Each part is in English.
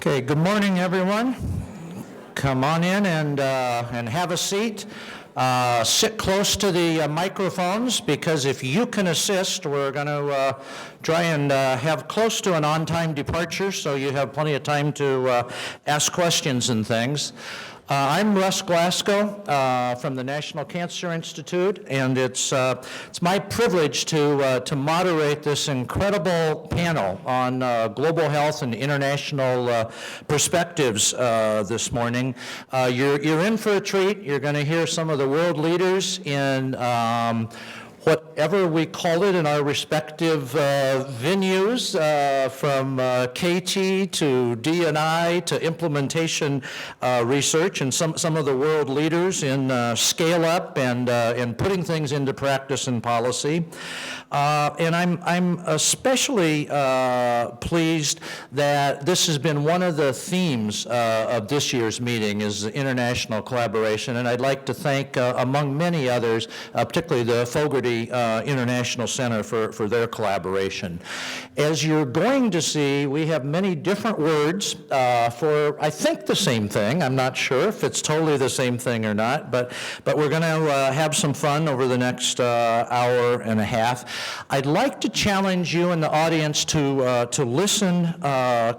Okay, good morning, everyone. Come on in and have a seat. Sit close to the microphones, because if you can assist, we're going to try and have close to an on-time departure, so you have plenty of time to ask questions and things. I'm Russ Glasgow from the National Cancer Institute, and it's my privilege to moderate this incredible panel on global health and international perspectives this morning. You're in for a treat. You're going to hear some of the world leaders in whatever we call it in our respective venues, from KT to D&I to implementation research, and some of the world leaders in scale up and putting things into practice and policy. And I'm especially pleased that this has been one of the themes of this year's meeting, is international collaboration, and I'd like to thank, among many others, particularly the Fogarty International Center for their collaboration. As you're going to see, we have many different words for, I think, the same thing. I'm not sure if it's totally the same thing or not, but we're going to have some fun over the next hour and a half. I'd like to challenge you in the audience to listen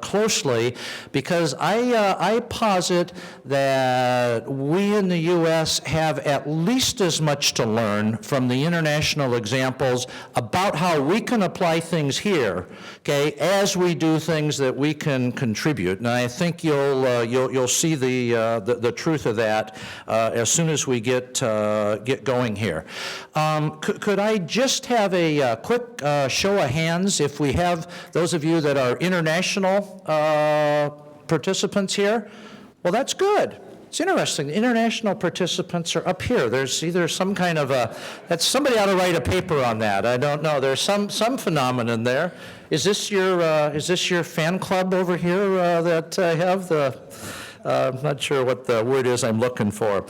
closely, because I posit that we in the U.S. have at least as much to learn from the international examples about how we can apply things here, okay, as we do things that we can contribute. And I think you'll see the truth of that as soon as we get going here. Could I just have a quick show of hands if we have those of you that are international participants here? Well, that's good. It's interesting. The international participants are up here. There's either some kind of somebody ought to write a paper on that. I don't know. There's some phenomenon there. Is this your fan club over here that I have? I'm not sure what the word is I'm looking for.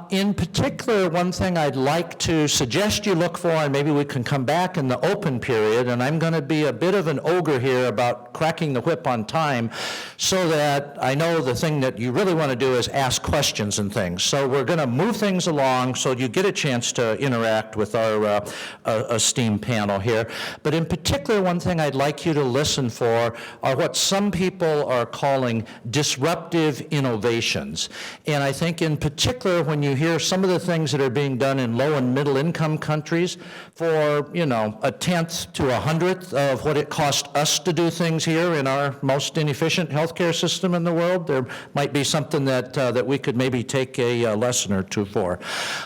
In particular, one thing I'd like to suggest you look for, and maybe we can come back in the open period, and I'm going to be a bit of an ogre here about cracking the whip on time, so that I know the thing that you really want to do is ask questions and things. So we're going to move things along so you get a chance to interact with our esteemed panel here. But in particular, one thing I'd like you to listen for are what some people are calling disruptive innovations. And I think in particular, when you hear some of the things that are being done in low and middle income countries for, a tenth to 100th of what it costs us to do things here in our most inefficient healthcare system in the world, there might be something that we could maybe take a lesson or two for.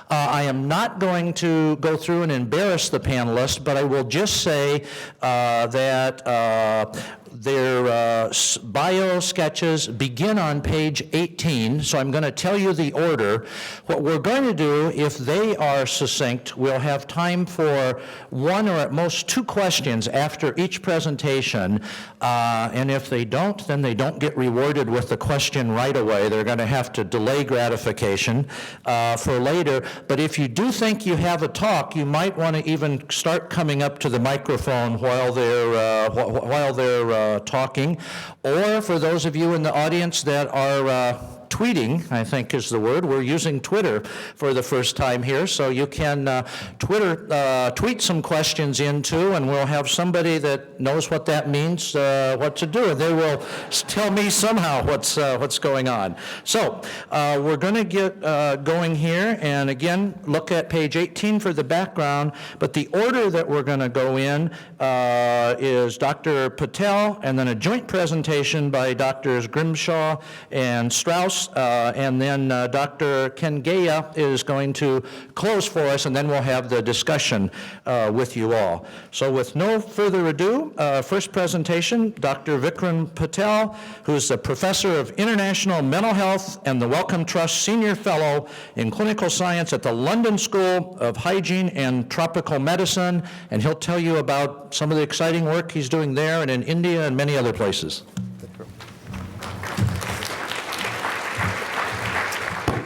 I am not going to go through and embarrass the panelists, but I will just say that their bio sketches begin on page 18, so I'm going to tell you the order. What we're going to do, if they are succinct, we'll have time for one or at most two questions after each presentation, and if they don't, then they don't get rewarded with the question right away. They're going to have to delay gratification for later. But if you do think you have a talk, you might want to even start coming up to the microphone while they're talking, or for those of you in the audience that are tweeting, I think is the word. We're using Twitter for the first time here, so you can tweet some questions in too, and we'll have somebody that knows what that means, what to do, and they will tell me somehow what's going on. So we're going to get going here, and again, look at page 18 for the background, but the order that we're going to go in is Dr. Patel, and then a joint presentation by Drs. Grimshaw and Straus, and then Dr. Kengeya is going to close for us, and then we'll have the discussion with you all. So with no further ado, first presentation, Dr. Vikram Patel, who's the Professor of International Mental Health and the Wellcome Trust Senior Fellow in Clinical Science at the London School of Hygiene and Tropical Medicine, and he'll tell you about some of the exciting work he's doing there and in India and many other places.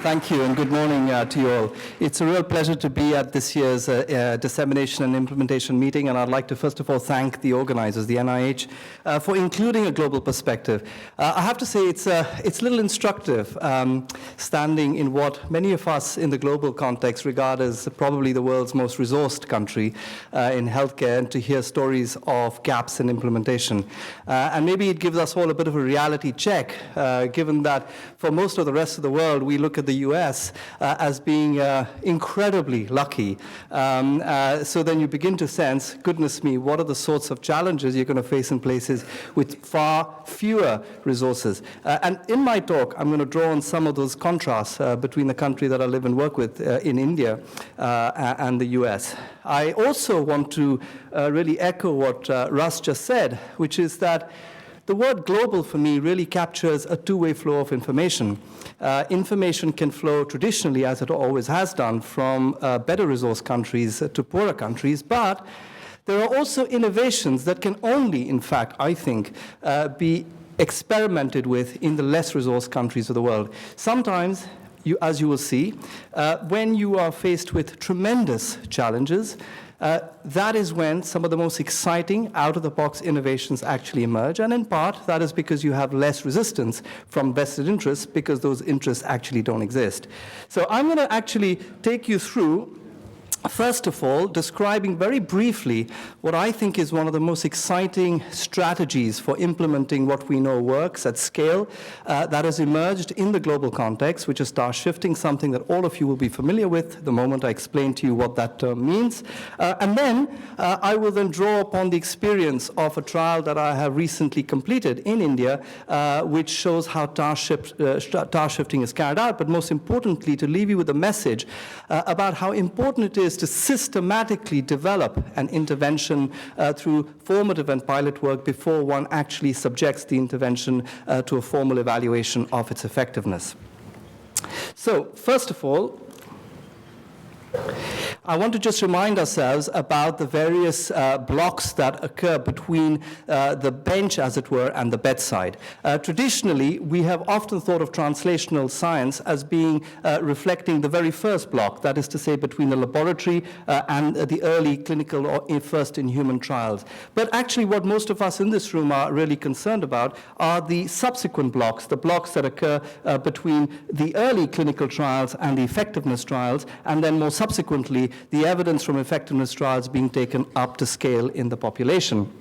Thank you, and good morning to you all. It's a real pleasure to be at this year's Dissemination and Implementation meeting, and I'd like to first of all thank the organizers, the NIH, for including a global perspective. I have to say it's a little instructive standing in what many of us in the global context regard as probably the world's most resourced country in healthcare, and to hear stories of gaps in implementation. And maybe it gives us all a bit of a reality check, given that for most of the rest of the world, we look at the US as being incredibly lucky. So then you begin to sense, goodness me, what are the sorts of challenges you're going to face in places with far fewer resources. And in my talk, I'm going to draw on some of those contrasts between the country that I live and work with in India and the US. I also want to really echo what Russ just said, which is that the word global for me really captures a two-way flow of information. Information can flow traditionally, as it always has done, from better resource countries to poorer countries, but there are also innovations that can only, in fact, I think, be experimented with in the less resource countries of the world. Sometimes, as you will see, when you are faced with tremendous challenges, that is when some of the most exciting out-of-the-box innovations actually emerge, and in part that is because you have less resistance from vested interests, because those interests actually don't exist. So I'm going to actually take you through, first of all, describing very briefly what I think is one of the most exciting strategies for implementing what we know works at scale that has emerged in the global context, which is task shifting, something that all of you will be familiar with the moment I explain to you what that term means. And then I will then draw upon the experience of a trial that I have recently completed in India, which shows how task shifting is carried out, but most importantly, to leave you with a message about how important it is to systematically develop an intervention through formative and pilot work before one actually subjects the intervention to a formal evaluation of its effectiveness. So, first of all, I want to just remind ourselves about the various blocks that occur between the bench, as it were, and the bedside. Traditionally, we have often thought of translational science as being reflecting the very first block, that is to say, between the laboratory and the early clinical or first-in-human trials. But actually, what most of us in this room are really concerned about are the subsequent blocks, the blocks that occur between the early clinical trials and the effectiveness trials, and then more subsequently, the evidence from effectiveness trials being taken up to scale in the population.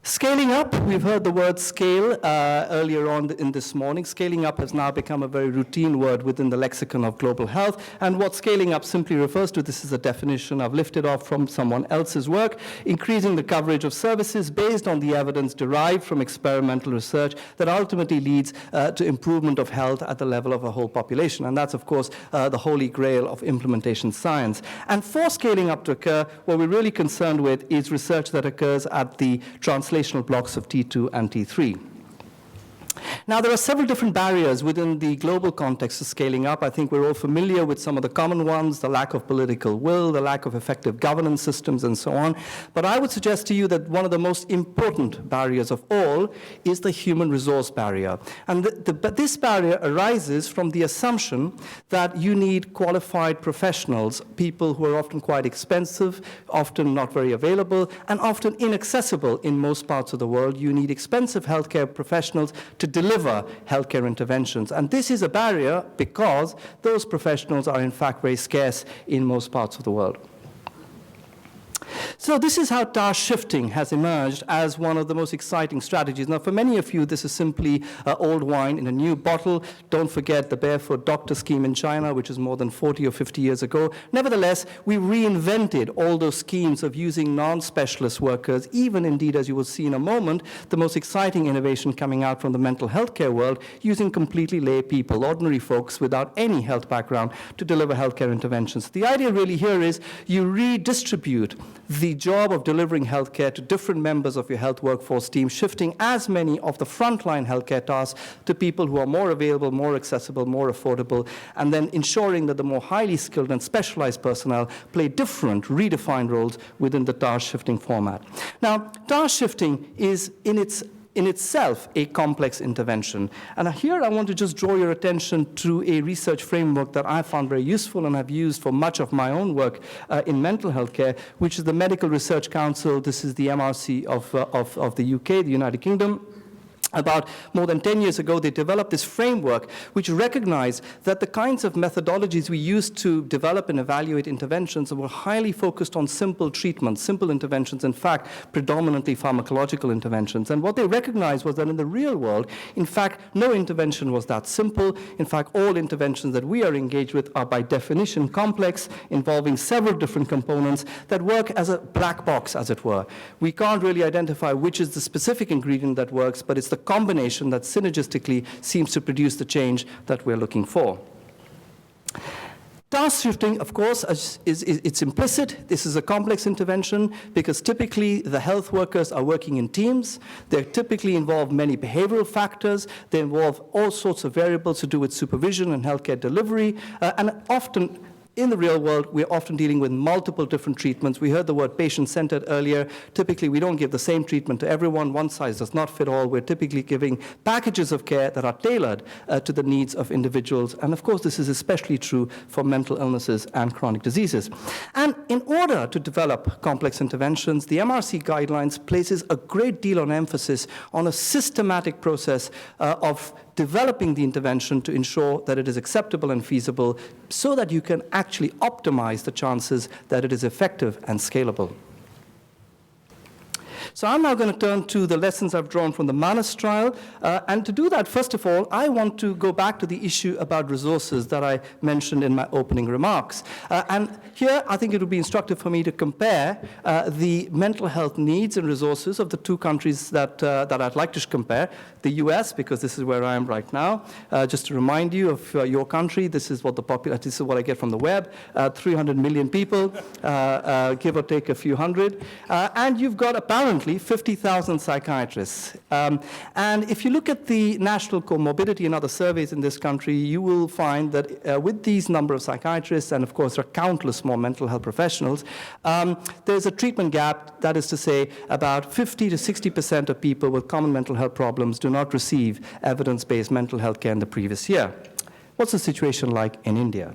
Scaling up, we've heard the word scale earlier on in this morning. Scaling up has now become a very routine word within the lexicon of global health. And what scaling up simply refers to, this is a definition I've lifted off from someone else's work, increasing the coverage of services based on the evidence derived from experimental research that ultimately leads to improvement of health at the level of a whole population. And that's, of course, the holy grail of implementation science. And for scaling up to occur, what we're really concerned with is research that occurs at the translational blocks of T2 and T3. Now, there are several different barriers within the global context of scaling up. I think we're all familiar with some of the common ones, the lack of political will, the lack of effective governance systems, and so on. But I would suggest to you that one of the most important barriers of all is the human resource barrier. And but this barrier arises from the assumption that you need qualified professionals, people who are often quite expensive, often not very available, and often inaccessible in most parts of the world. You need expensive healthcare professionals to deliver healthcare interventions. And this is a barrier because those professionals are in fact very scarce in most parts of the world. So this is how task shifting has emerged as one of the most exciting strategies. Now, for many of you, this is simply old wine in a new bottle. Don't forget the barefoot doctor scheme in China, which is more than 40 or 50 years ago. Nevertheless, we reinvented all those schemes of using non-specialist workers, even indeed, as you will see in a moment, the most exciting innovation coming out from the mental health care world, using completely lay people, ordinary folks without any health background to deliver healthcare interventions. The idea really here is you redistribute the job of delivering healthcare to different members of your health workforce team, shifting as many of the frontline healthcare tasks to people who are more available, more accessible, more affordable, and then ensuring that the more highly skilled and specialized personnel play different, redefined roles within the task shifting format. Now, task shifting is in its in itself a complex intervention. And here I want to just draw your attention to a research framework that I found very useful and have used for much of my own work in mental health care, which is the Medical Research Council. This is the MRC of the UK, the United Kingdom. About more than 10 years ago, they developed this framework which recognized that the kinds of methodologies we used to develop and evaluate interventions were highly focused on simple treatments, simple interventions, in fact, predominantly pharmacological interventions. And what they recognized was that in the real world, in fact, no intervention was that simple. In fact, all interventions that we are engaged with are by definition complex, involving several different components that work as a black box, as it were. We can't really identify which is the specific ingredient that works, but it's the combination that synergistically seems to produce the change that we're looking for. Task shifting, of course, it's implicit. This is a complex intervention because typically the health workers are working in teams. They typically involve many behavioral factors. They involve all sorts of variables to do with supervision and healthcare delivery, and often in the real world, we're often dealing with multiple different treatments. We heard the word patient-centered earlier. Typically, we don't give the same treatment to everyone. One size does not fit all. We're typically giving packages of care that are tailored to the needs of individuals. And of course, this is especially true for mental illnesses and chronic diseases. And in order to develop complex interventions, the MRC guidelines places a great deal of emphasis on a systematic process of developing the intervention to ensure that it is acceptable and feasible so that you can actually optimize the chances that it is effective and scalable. So I'm now going to turn to the lessons I've drawn from the Manus trial. And to do that, first of all, I want to go back to the issue about resources that I mentioned in my opening remarks. And here, I think it would be instructive for me to compare the mental health needs and resources of the two countries that I'd like to compare. The US, because this is where I am right now. Just to remind you of your country, this is what this is what I get from the web. 300 million people, give or take a few hundred. And you've got apparently 50,000 psychiatrists. And if you look at the national comorbidity and other surveys in this country, you will find that with these number of psychiatrists, and of course there are countless more mental health professionals, there's a treatment gap. That is to say, about 50 to 60% of people with common mental health problems do not receive evidence-based mental health care in the previous year. What's the situation like in India?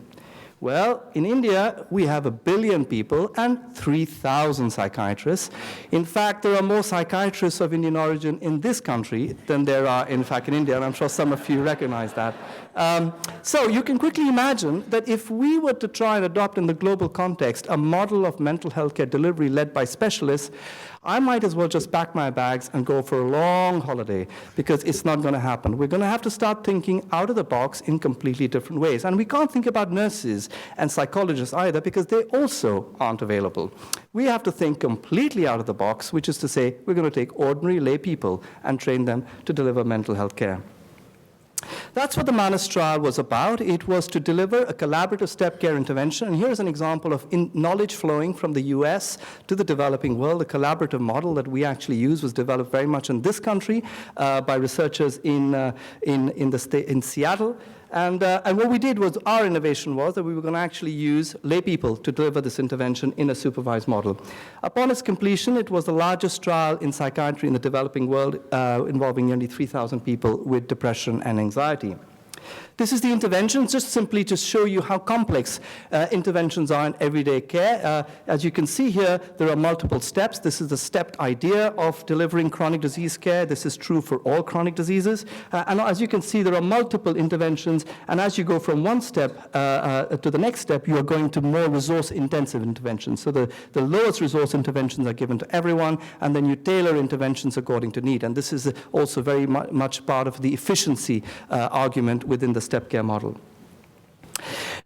Well, in India, we have 1 billion people and 3,000 psychiatrists. In fact, there are more psychiatrists of Indian origin in this country than there are, in fact, in India, and I'm sure some of you recognize that. So you can quickly imagine that if we were to try and adopt in the global context a model of mental health care delivery led by specialists, I might as well just pack my bags and go for a long holiday, because it's not going to happen. We're going to have to start thinking out of the box in completely different ways. And we can't think about nurses and psychologists either, because they also aren't available. We have to think completely out of the box, which is to say we're going to take ordinary lay people and train them to deliver mental health care. That's what the Manus trial was about. It was to deliver a collaborative step care intervention. And here's an example of knowledge flowing from the US to the developing world. The collaborative model that we actually use was developed very much in this country by researchers in Seattle. And what we did was, our innovation was that we were going to actually use lay people to deliver this intervention in a supervised model. Upon its completion, it was the largest trial in psychiatry in the developing world, involving nearly 3,000 people with depression and anxiety. This is the intervention, just simply to show you how complex interventions are in everyday care. As you can see here, there are multiple steps. This is the stepped idea of delivering chronic disease care. This is true for all chronic diseases. And as you can see, there are multiple interventions. And as you go from one step to the next step, you are going to more resource-intensive interventions. So the lowest resource interventions are given to everyone, and then you tailor interventions according to need. And this is also very much part of the efficiency argument within the step care model.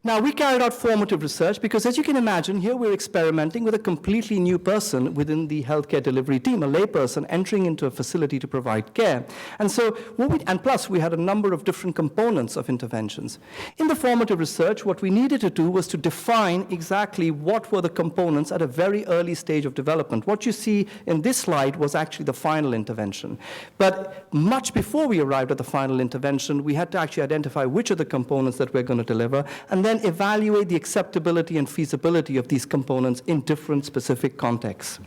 Now, we carried out formative research because, as you can imagine, here we're experimenting with a completely new person within the healthcare delivery team, a layperson entering into a facility to provide care. And so, plus we had a number of different components of interventions. In the formative research, what we needed to do was to define exactly what were the components at a very early stage of development. What you see in this slide was actually the final intervention. But much before we arrived at the final intervention, we had to actually identify which are the components that we're going to deliver, and then then evaluate the acceptability and feasibility of these components in different specific contexts.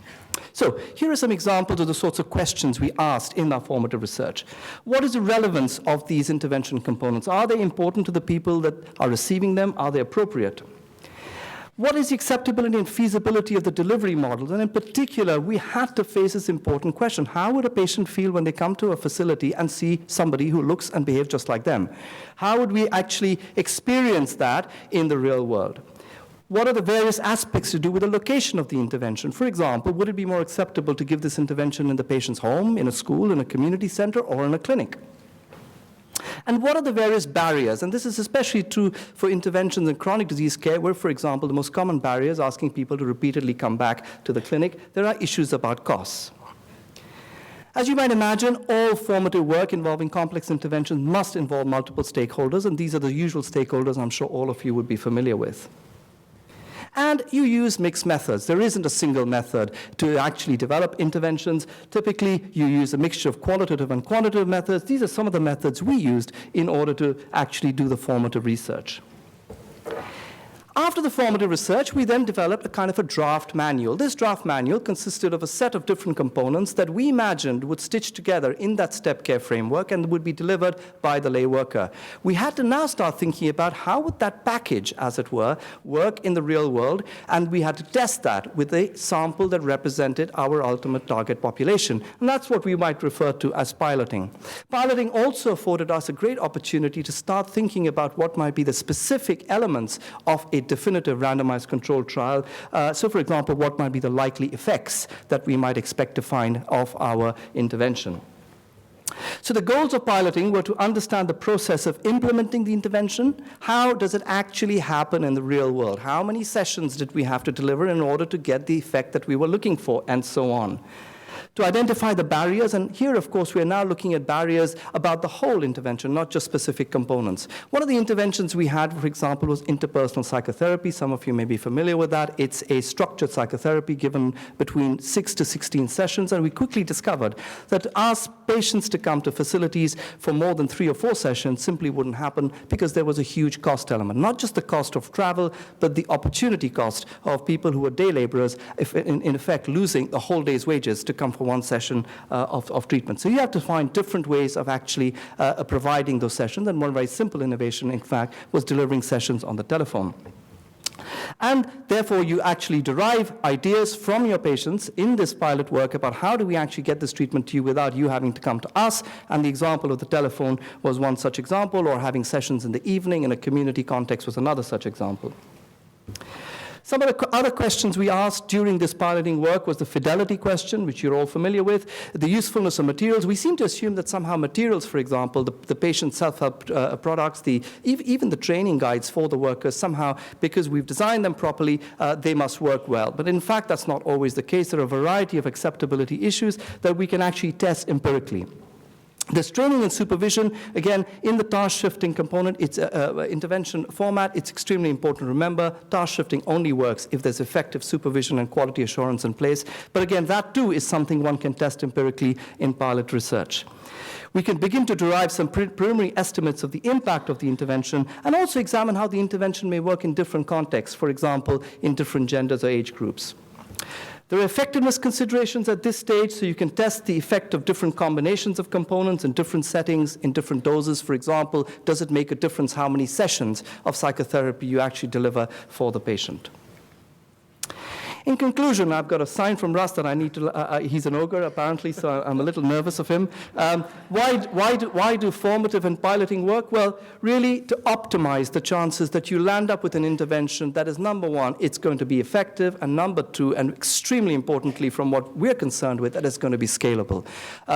So here are some examples of the sorts of questions we asked in our formative research. What is the relevance of these intervention components? Are they important to the people that are receiving them? Are they appropriate? What is the acceptability and feasibility of the delivery models? And in particular, we had to face this important question. How would a patient feel when they come to a facility and see somebody who looks and behaves just like them? How would we actually experience that in the real world? What are the various aspects to do with the location of the intervention? For example, would it be more acceptable to give this intervention in the patient's home, in a school, in a community center, or in a clinic? And what are the various barriers? And this is especially true for interventions in chronic disease care, where, for example, the most common barrier is asking people to repeatedly come back to the clinic. There are issues about costs. As you might imagine, all formative work involving complex interventions must involve multiple stakeholders, and these are the usual stakeholders I'm sure all of you would be familiar with. And you use mixed methods. There isn't a single method to actually develop interventions. Typically, you use a mixture of qualitative and quantitative methods. These are some of the methods we used in order to actually do the formative research. After the formative research, we then developed a kind of a draft manual. This draft manual consisted of a set of different components that we imagined would stitch together in that step care framework and would be delivered by the lay worker. We had to now start thinking about how would that package, as it were, work in the real world, and we had to test that with a sample that represented our ultimate target population. And that's what we might refer to as piloting. Piloting also afforded us a great opportunity to start thinking about what might be the specific elements of a definitive randomized controlled trial. So, for example, what might be the likely effects that we might expect to find of our intervention. So the goals of piloting were to understand the process of implementing the intervention. How does it actually happen in the real world? How many sessions did we have to deliver in order to get the effect that we were looking for, and so on. To identify the barriers, and here, of course, we are now looking at barriers about the whole intervention, not just specific components. One of the interventions we had, for example, was interpersonal psychotherapy. Some of you may be familiar with that. It's a structured psychotherapy given between 6 to 16 sessions, and we quickly discovered that to ask patients to come to facilities for more than 3 or 4 sessions simply wouldn't happen because there was a huge cost element. Not just the cost of travel, but the opportunity cost of people who were day laborers, in effect losing the whole day's wages to come for one session of treatment. So you have to find different ways of actually providing those sessions, and one very simple innovation, in fact, was delivering sessions on the telephone. And therefore, you actually derive ideas from your patients in this pilot work about how do we actually get this treatment to you without you having to come to us. And the example of the telephone was one such example, or having sessions in the evening in a community context was another such example. Some of the other questions we asked during this piloting work was the fidelity question, which you're all familiar with, the usefulness of materials. We seem to assume that somehow materials, for example, the patient self-help products, even the training guides for the workers, somehow, because we've designed them properly, they must work well. But in fact, that's not always the case. There are a variety of acceptability issues that we can actually test empirically. There's training and supervision. Again, in the task shifting component, it's intervention format. It's extremely important to remember. Task shifting only works if there's effective supervision and quality assurance in place. But again, that too is something one can test empirically in pilot research. We can begin to derive some preliminary estimates of the impact of the intervention, and also examine how the intervention may work in different contexts, for example, in different genders or age groups. There are effectiveness considerations at this stage, so you can test the effect of different combinations of components in different settings, in different doses. For example, does it make a difference how many sessions of psychotherapy you actually deliver for the patient? In conclusion, I've got a sign from Russ that I need to, he's an ogre apparently, so I'm a little nervous of him. Why do formative and piloting work? Well, really to optimize the chances that you land up with an intervention that is, number one, it's going to be effective, and number two, and extremely importantly from what we're concerned with, that it's going to be scalable.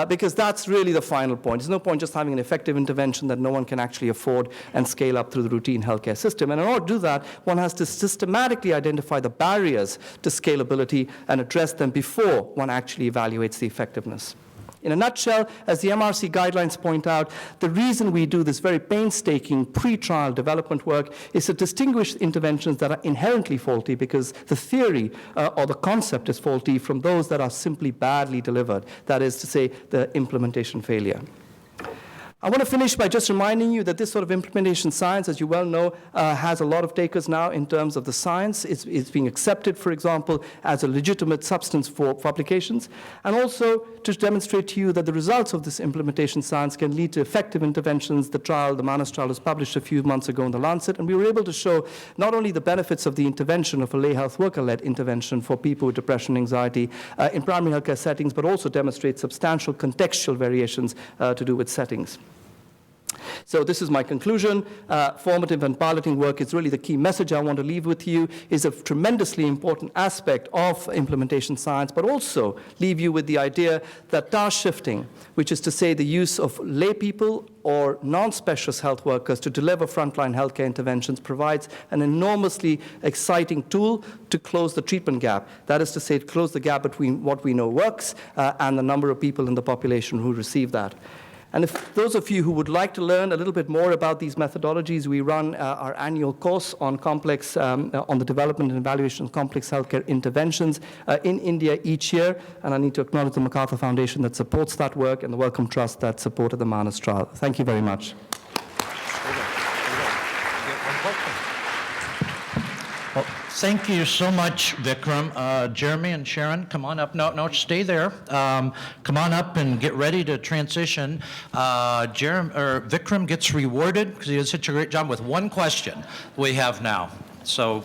Because that's really the final point. There's no point just having an effective intervention that no one can actually afford and scale up through the routine healthcare system. And in order to do that, one has to systematically identify the barriers to scalability and address them before one actually evaluates the effectiveness. In a nutshell, as the MRC guidelines point out, the reason we do this very painstaking pre-trial development work is to distinguish interventions that are inherently faulty because the theory or the concept is faulty from those that are simply badly delivered, that is to say, the implementation failure. I want to finish by just reminding you that this sort of implementation science, as you well know, has a lot of takers now in terms of the science. It's being accepted, for example, as a legitimate substance for publications, and also to demonstrate to you that the results of this implementation science can lead to effective interventions. The Manus trial was published a few months ago in the Lancet, and we were able to show not only the benefits of the intervention of a lay health worker-led intervention for people with depression and anxiety in primary healthcare settings, but also demonstrate substantial contextual variations to do with settings. So this is my conclusion. Formative and piloting work is really the key message I want to leave with you, is a tremendously important aspect of implementation science, but also leave you with the idea that task shifting, which is to say the use of lay people or non-specialist health workers to deliver frontline healthcare interventions, provides an enormously exciting tool to close the treatment gap. That is to say, to close the gap between what we know works and the number of people in the population who receive that. And if those of you who would like to learn a little bit more about these methodologies, we run our annual course on on the development and evaluation of complex healthcare interventions in India each year. And I need to acknowledge the MacArthur Foundation that supports that work and the Wellcome Trust that supported the Manus trial. Thank you very much. Well, thank you so much, Vikram. Jeremy and Sharon, come on up. No, stay there. Come on up and get ready to transition. Vikram gets rewarded because he did such a great job with one question we have now. So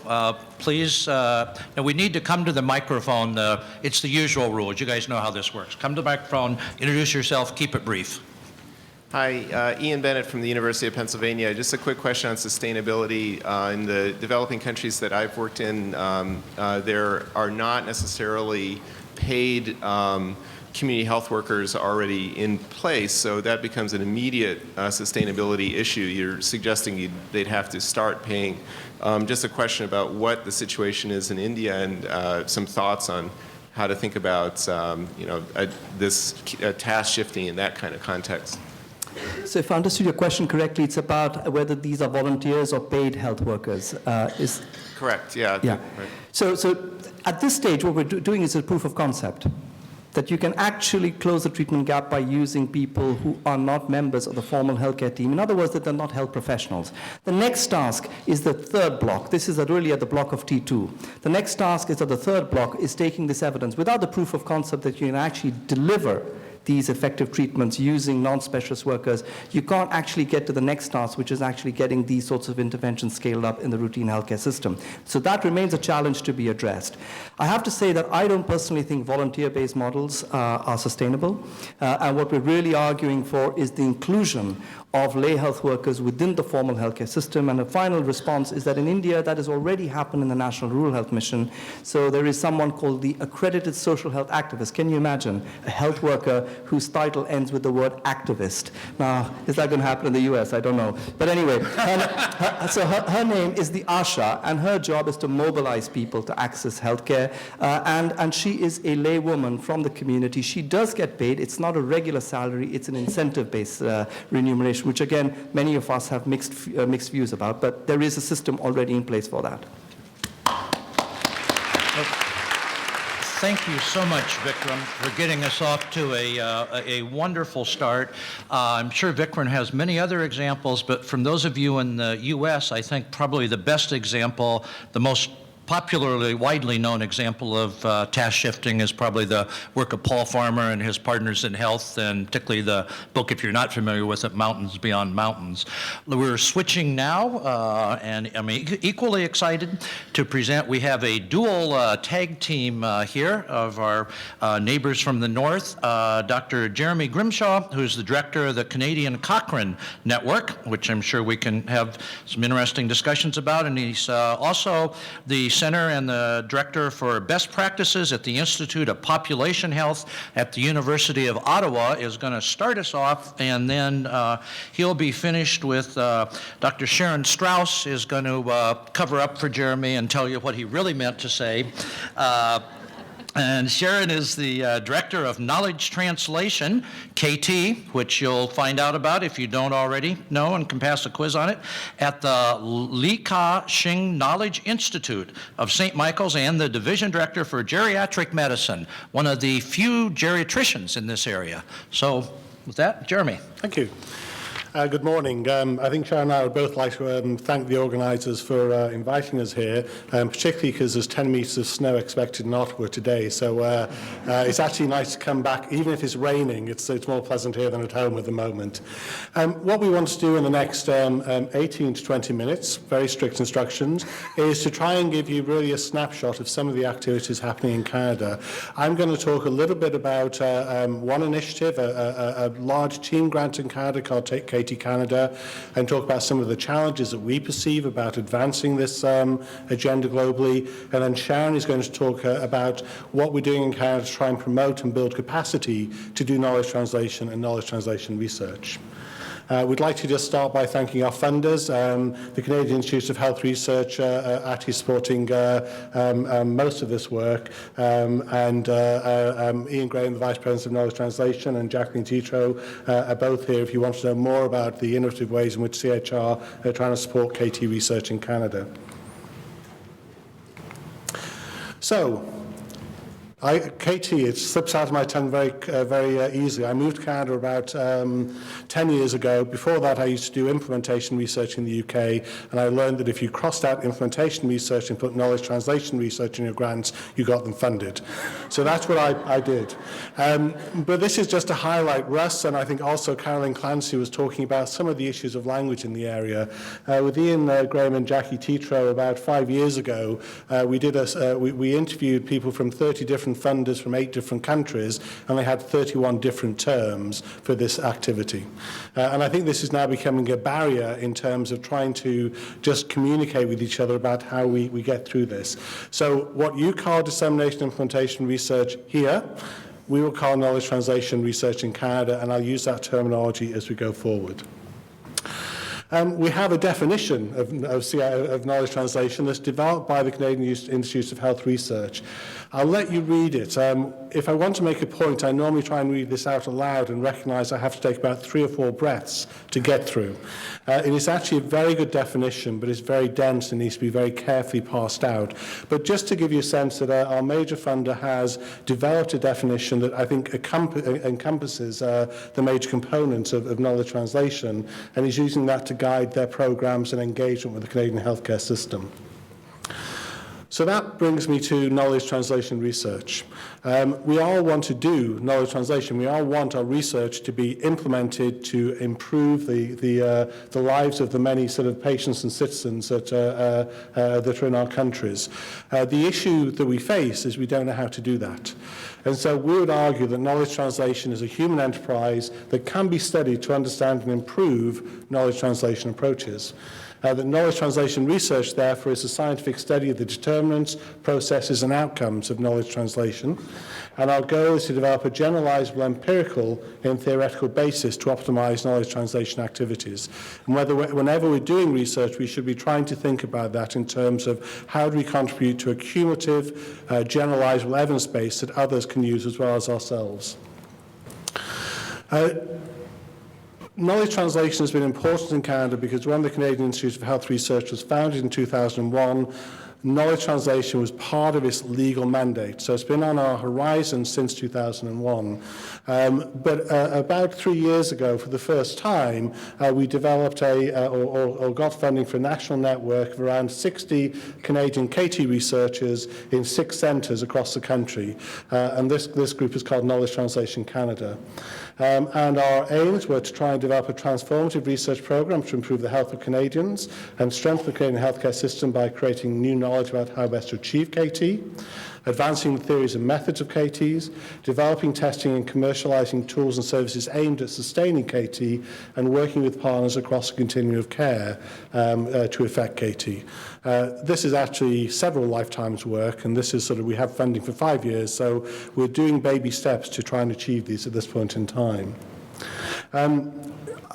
please, now we need to come to the microphone. It's the usual rules. You guys know how this works. Come to the microphone, introduce yourself, keep it brief. Hi, Ian Bennett from the University of Pennsylvania. Just a quick question on sustainability. In the developing countries that I've worked in, there are not necessarily paid community health workers already in place, so that becomes an immediate sustainability issue. You're suggesting they'd have to start paying. Just a question about what the situation is in India and some thoughts on how to think about this task shifting in that kind of context. So if I understood your question correctly, it's about whether these are volunteers or paid health workers. Correct, yeah. Yeah. Right. So at this stage, what we're doing is a proof of concept, that you can actually close the treatment gap by using people who are not members of the formal healthcare team. In other words, that they're not health professionals. The next task is the third block. This is really at the block of T2. The next task is at the third block, is taking this evidence without the proof of concept that you can actually deliver these effective treatments using non-specialist workers. You can't actually get to the next task, which is actually getting these sorts of interventions scaled up in the routine healthcare system. So that remains a challenge to be addressed. I have to say that I don't personally think volunteer-based models are sustainable. And what we're really arguing for is the inclusion of lay health workers within the formal healthcare system. And the final response is that in India, that has already happened in the National Rural Health Mission. So there is someone called the accredited social health activist. Can you imagine a health worker whose title ends with the word activist? Now, is that going to happen in the US? I don't know. But anyway, her name is the Asha, and her job is to mobilize people to access healthcare. And she is a lay woman from the community. She does get paid. It's not a regular salary. It's an incentive-based remuneration, which again, many of us have mixed views about, but there is a system already in place for that. Thank you so much, Vikram, for getting us off to a wonderful start. I'm sure Vikram has many other examples, but from those of you in the US, I think probably the best example, the most popularly, widely known example of task shifting is probably the work of Paul Farmer and his partners in health, and particularly the book, if you're not familiar with it, Mountains Beyond Mountains. We're switching now, and I'm equally excited to present. We have a dual tag team here of our neighbors from the north, Dr. Jeremy Grimshaw, who's the director of the Canadian Cochrane Network, which I'm sure we can have some interesting discussions about, and he's also the Center and the Director for Best Practices at the Institute of Population Health at the University of Ottawa, is going to start us off, and then he'll be finished with Dr. Sharon Straus is going to cover up for Jeremy and tell you what he really meant to say. And Sharon is the Director of Knowledge Translation, KT, which you'll find out about if you don't already know and can pass a quiz on it, at the Li Ka Shing Knowledge Institute of St. Michael's, and the Division Director for Geriatric Medicine, one of the few geriatricians in this area. So with that, Jeremy. Thank you. Good morning. I think Sharon and I would both like to thank the organisers for inviting us here, particularly because there's 10 metres of snow expected in Ottawa today. So it's actually nice to come back, even if it's raining. It's more pleasant here than at home at the moment. What we want to do in the next 18 to 20 minutes, very strict instructions, is to try and give you really a snapshot of some of the activities happening in Canada. I'm going to talk a little bit about one initiative, a large team grant in Canada called KT Canada, and talk about some of the challenges that we perceive about advancing this agenda globally. And then Sharon is going to talk about what we're doing in Canada to try and promote and build capacity to do knowledge translation and knowledge translation research. We'd like to just start by thanking our funders. The Canadian Institute of Health Research actually supporting most of this work, and Ian Graham, the Vice President of Knowledge Translation, and Jacqueline Tetro are both here if you want to know more about the innovative ways in which CHR are trying to support KT research in Canada. So, KT, it slips out of my tongue very easily. I moved to Canada about 10 years ago. Before that, I used to do implementation research in the UK, and I learned that if you crossed out implementation research and put knowledge translation research in your grants, you got them funded. So that's what I did. But this is just to highlight Russ, and I think also Carolyn Clancy was talking about some of the issues of language in the area. With Ian Graham and Jackie Tetro about 5 years ago, we interviewed people from 30 different funders from 8 different countries, and they had 31 different terms for this activity. And I think this is now becoming a barrier in terms of trying to just communicate with each other about how we get through this. So what you call dissemination implementation research here, we will call knowledge translation research in Canada, and I'll use that terminology as we go forward. We have a definition of knowledge translation that's developed by the Canadian Institute of Health Research. I'll let you read it. If I want to make a point, I normally try and read this out aloud and recognize I have to take about 3 or 4 breaths to get through. It is actually a very good definition, but it's very dense and needs to be very carefully parsed out. But just to give you a sense that our major funder has developed a definition that I think encompasses the major components of knowledge translation, and is using that to guide their programs and engagement with the Canadian healthcare system. So that brings me to knowledge translation research. We all want to do knowledge translation. We all want our research to be implemented to improve the lives of the many sort of patients and citizens that are in our countries. The issue that we face is we don't know how to do that. And so we would argue that knowledge translation is a human enterprise that can be studied to understand and improve knowledge translation approaches. That knowledge translation research, therefore, is a scientific study of the determinants, processes, and outcomes of knowledge translation. And our goal is to develop a generalisable empirical and theoretical basis to optimise knowledge translation activities. And whenever we're doing research, we should be trying to think about that in terms of how do we contribute to a cumulative, generalisable evidence base that others can use as well as ourselves. Knowledge translation has been important in Canada because when the Canadian Institute of Health Research was founded in 2001, knowledge translation was part of its legal mandate. So it's been on our horizon since 2001. But about 3 years ago, for the first time, we developed or got funding for a national network of around 60 Canadian KT researchers in 6 centres across the country. And this group is called Knowledge Translation Canada. And our aims were to try and develop a transformative research program to improve the health of Canadians and strengthen the Canadian healthcare system by creating new knowledge about how best to achieve KT, advancing the theories and methods of KTs, developing, testing and commercializing tools and services aimed at sustaining KT, and working with partners across the continuum of care to effect KT. This is actually several lifetimes' work, and this is we have funding for 5 years, so we're doing baby steps to try and achieve these at this point in time.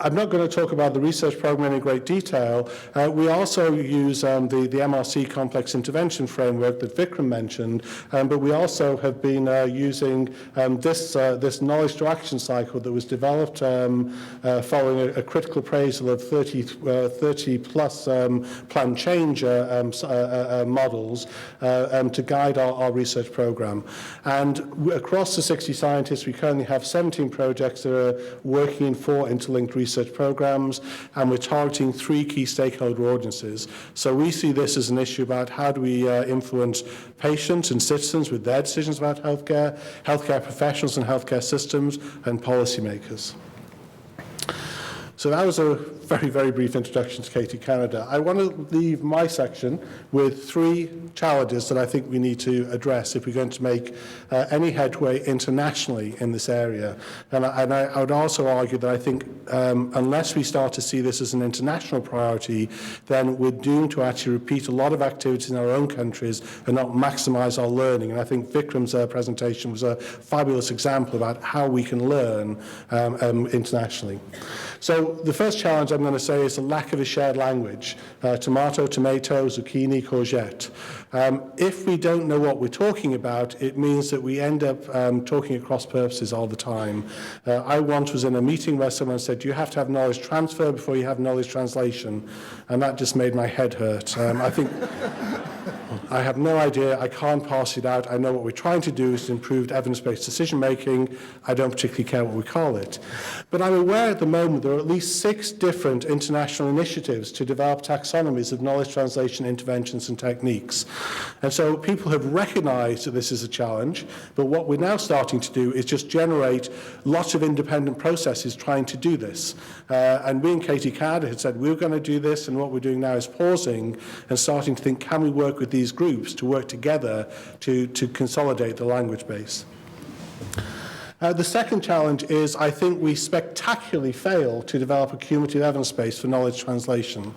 I'm not going to talk about the research program in great detail. We also use the MRC complex intervention framework that Vikram mentioned, but we also have been using this knowledge to action cycle that was developed following a critical appraisal of 30 plus plan change models to guide our research program. And across the 60 scientists, we currently have 17 projects that are working in 4 interlinked research programs, and we're targeting 3 key stakeholder audiences. So we see this as an issue about how do we influence patients and citizens with their decisions about healthcare, healthcare professionals and healthcare systems, and policymakers. So that was a very, very brief introduction to KT-Canada. I want to leave my section with 3 challenges that I think we need to address if we're going to make any headway internationally in this area. And I would also argue that I think unless we start to see this as an international priority, then we're doomed to actually repeat a lot of activities in our own countries and not maximize our learning. And I think Vikram's presentation was a fabulous example about how we can learn internationally. So the first challenge I'm going to say is the lack of a shared language. Tomato, tomato, zucchini, courgette. If we don't know what we're talking about, it means that we end up talking at cross purposes all the time. I once was in a meeting where someone said, you have to have knowledge transfer before you have knowledge translation. And that just made my head hurt. I think I have no idea. I can't pass it out. I know what we're trying to do is improve evidence-based decision-making. I don't particularly care what we call it. But I'm aware at the moment there are at least 6 different international initiatives to develop taxonomies of knowledge translation interventions and techniques. And so people have recognized that this is a challenge, but what we're now starting to do is just generate lots of independent processes trying to do this. And we in KT-Canada had said we were going to do this, and what we're doing now is pausing and starting to think, can we work with these groups to work together to consolidate the language base? The second challenge is I think we spectacularly fail to develop a cumulative evidence base for knowledge translation.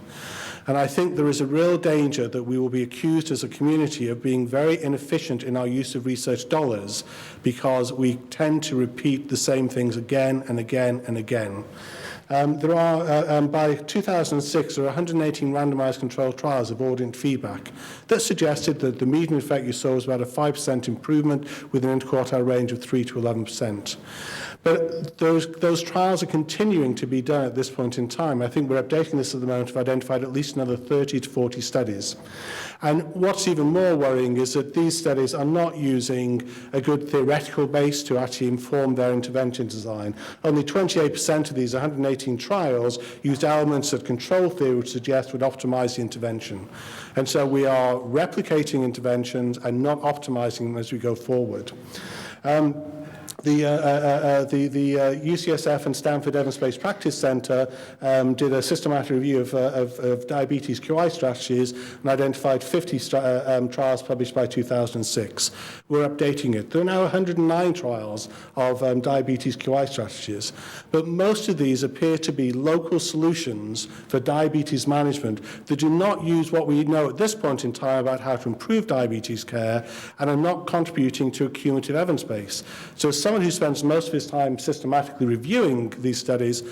And I think there is a real danger that we will be accused as a community of being very inefficient in our use of research dollars because we tend to repeat the same things again and again and again. There are, by 2006, there are 118 randomized controlled trials of audience feedback that suggested that the median effect you saw was about a 5% improvement with an interquartile range of 3 to 11%. But those trials are continuing to be done at this point in time. I think we're updating this at the moment. We've identified at least another 30 to 40 studies. And what's even more worrying is that these studies are not using a good theoretical base to actually inform their intervention design. Only 28% of these 118 trials used elements that control theory would suggest would optimize the intervention. And so we are replicating interventions and not optimizing them as we go forward. The UCSF and Stanford Evidence-Based Practice Center did a systematic review of diabetes QI strategies and identified 50 trials published by 2006. We're updating it. There are now 109 trials of diabetes QI strategies, but most of these appear to be local solutions for diabetes management that do not use what we know at this point in time about how to improve diabetes care and are not contributing to a cumulative evidence base. So someone who spends most of his time systematically reviewing these studies,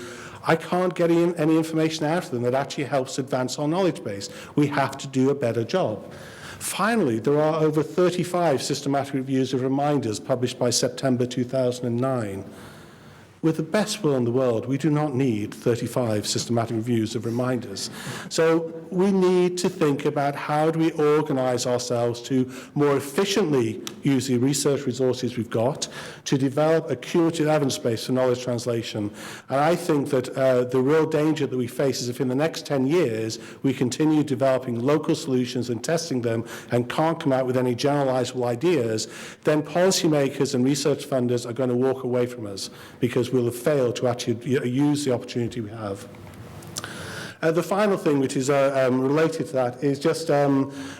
I can't get any information out of them that actually helps advance our knowledge base. We have to do a better job. Finally, there are over 35 systematic reviews of reminders published by September 2009. With the best will in the world, we do not need 35 systematic reviews of reminders. So we need to think about how do we organize ourselves to more efficiently use the research resources we've got to develop a cumulative evidence base for knowledge translation. And I think that the real danger that we face is if in the next 10 years we continue developing local solutions and testing them and can't come out with any generalizable ideas, then policymakers and research funders are going to walk away from us because we'll have failed to actually use the opportunity we have. The final thing, which is related to that, is just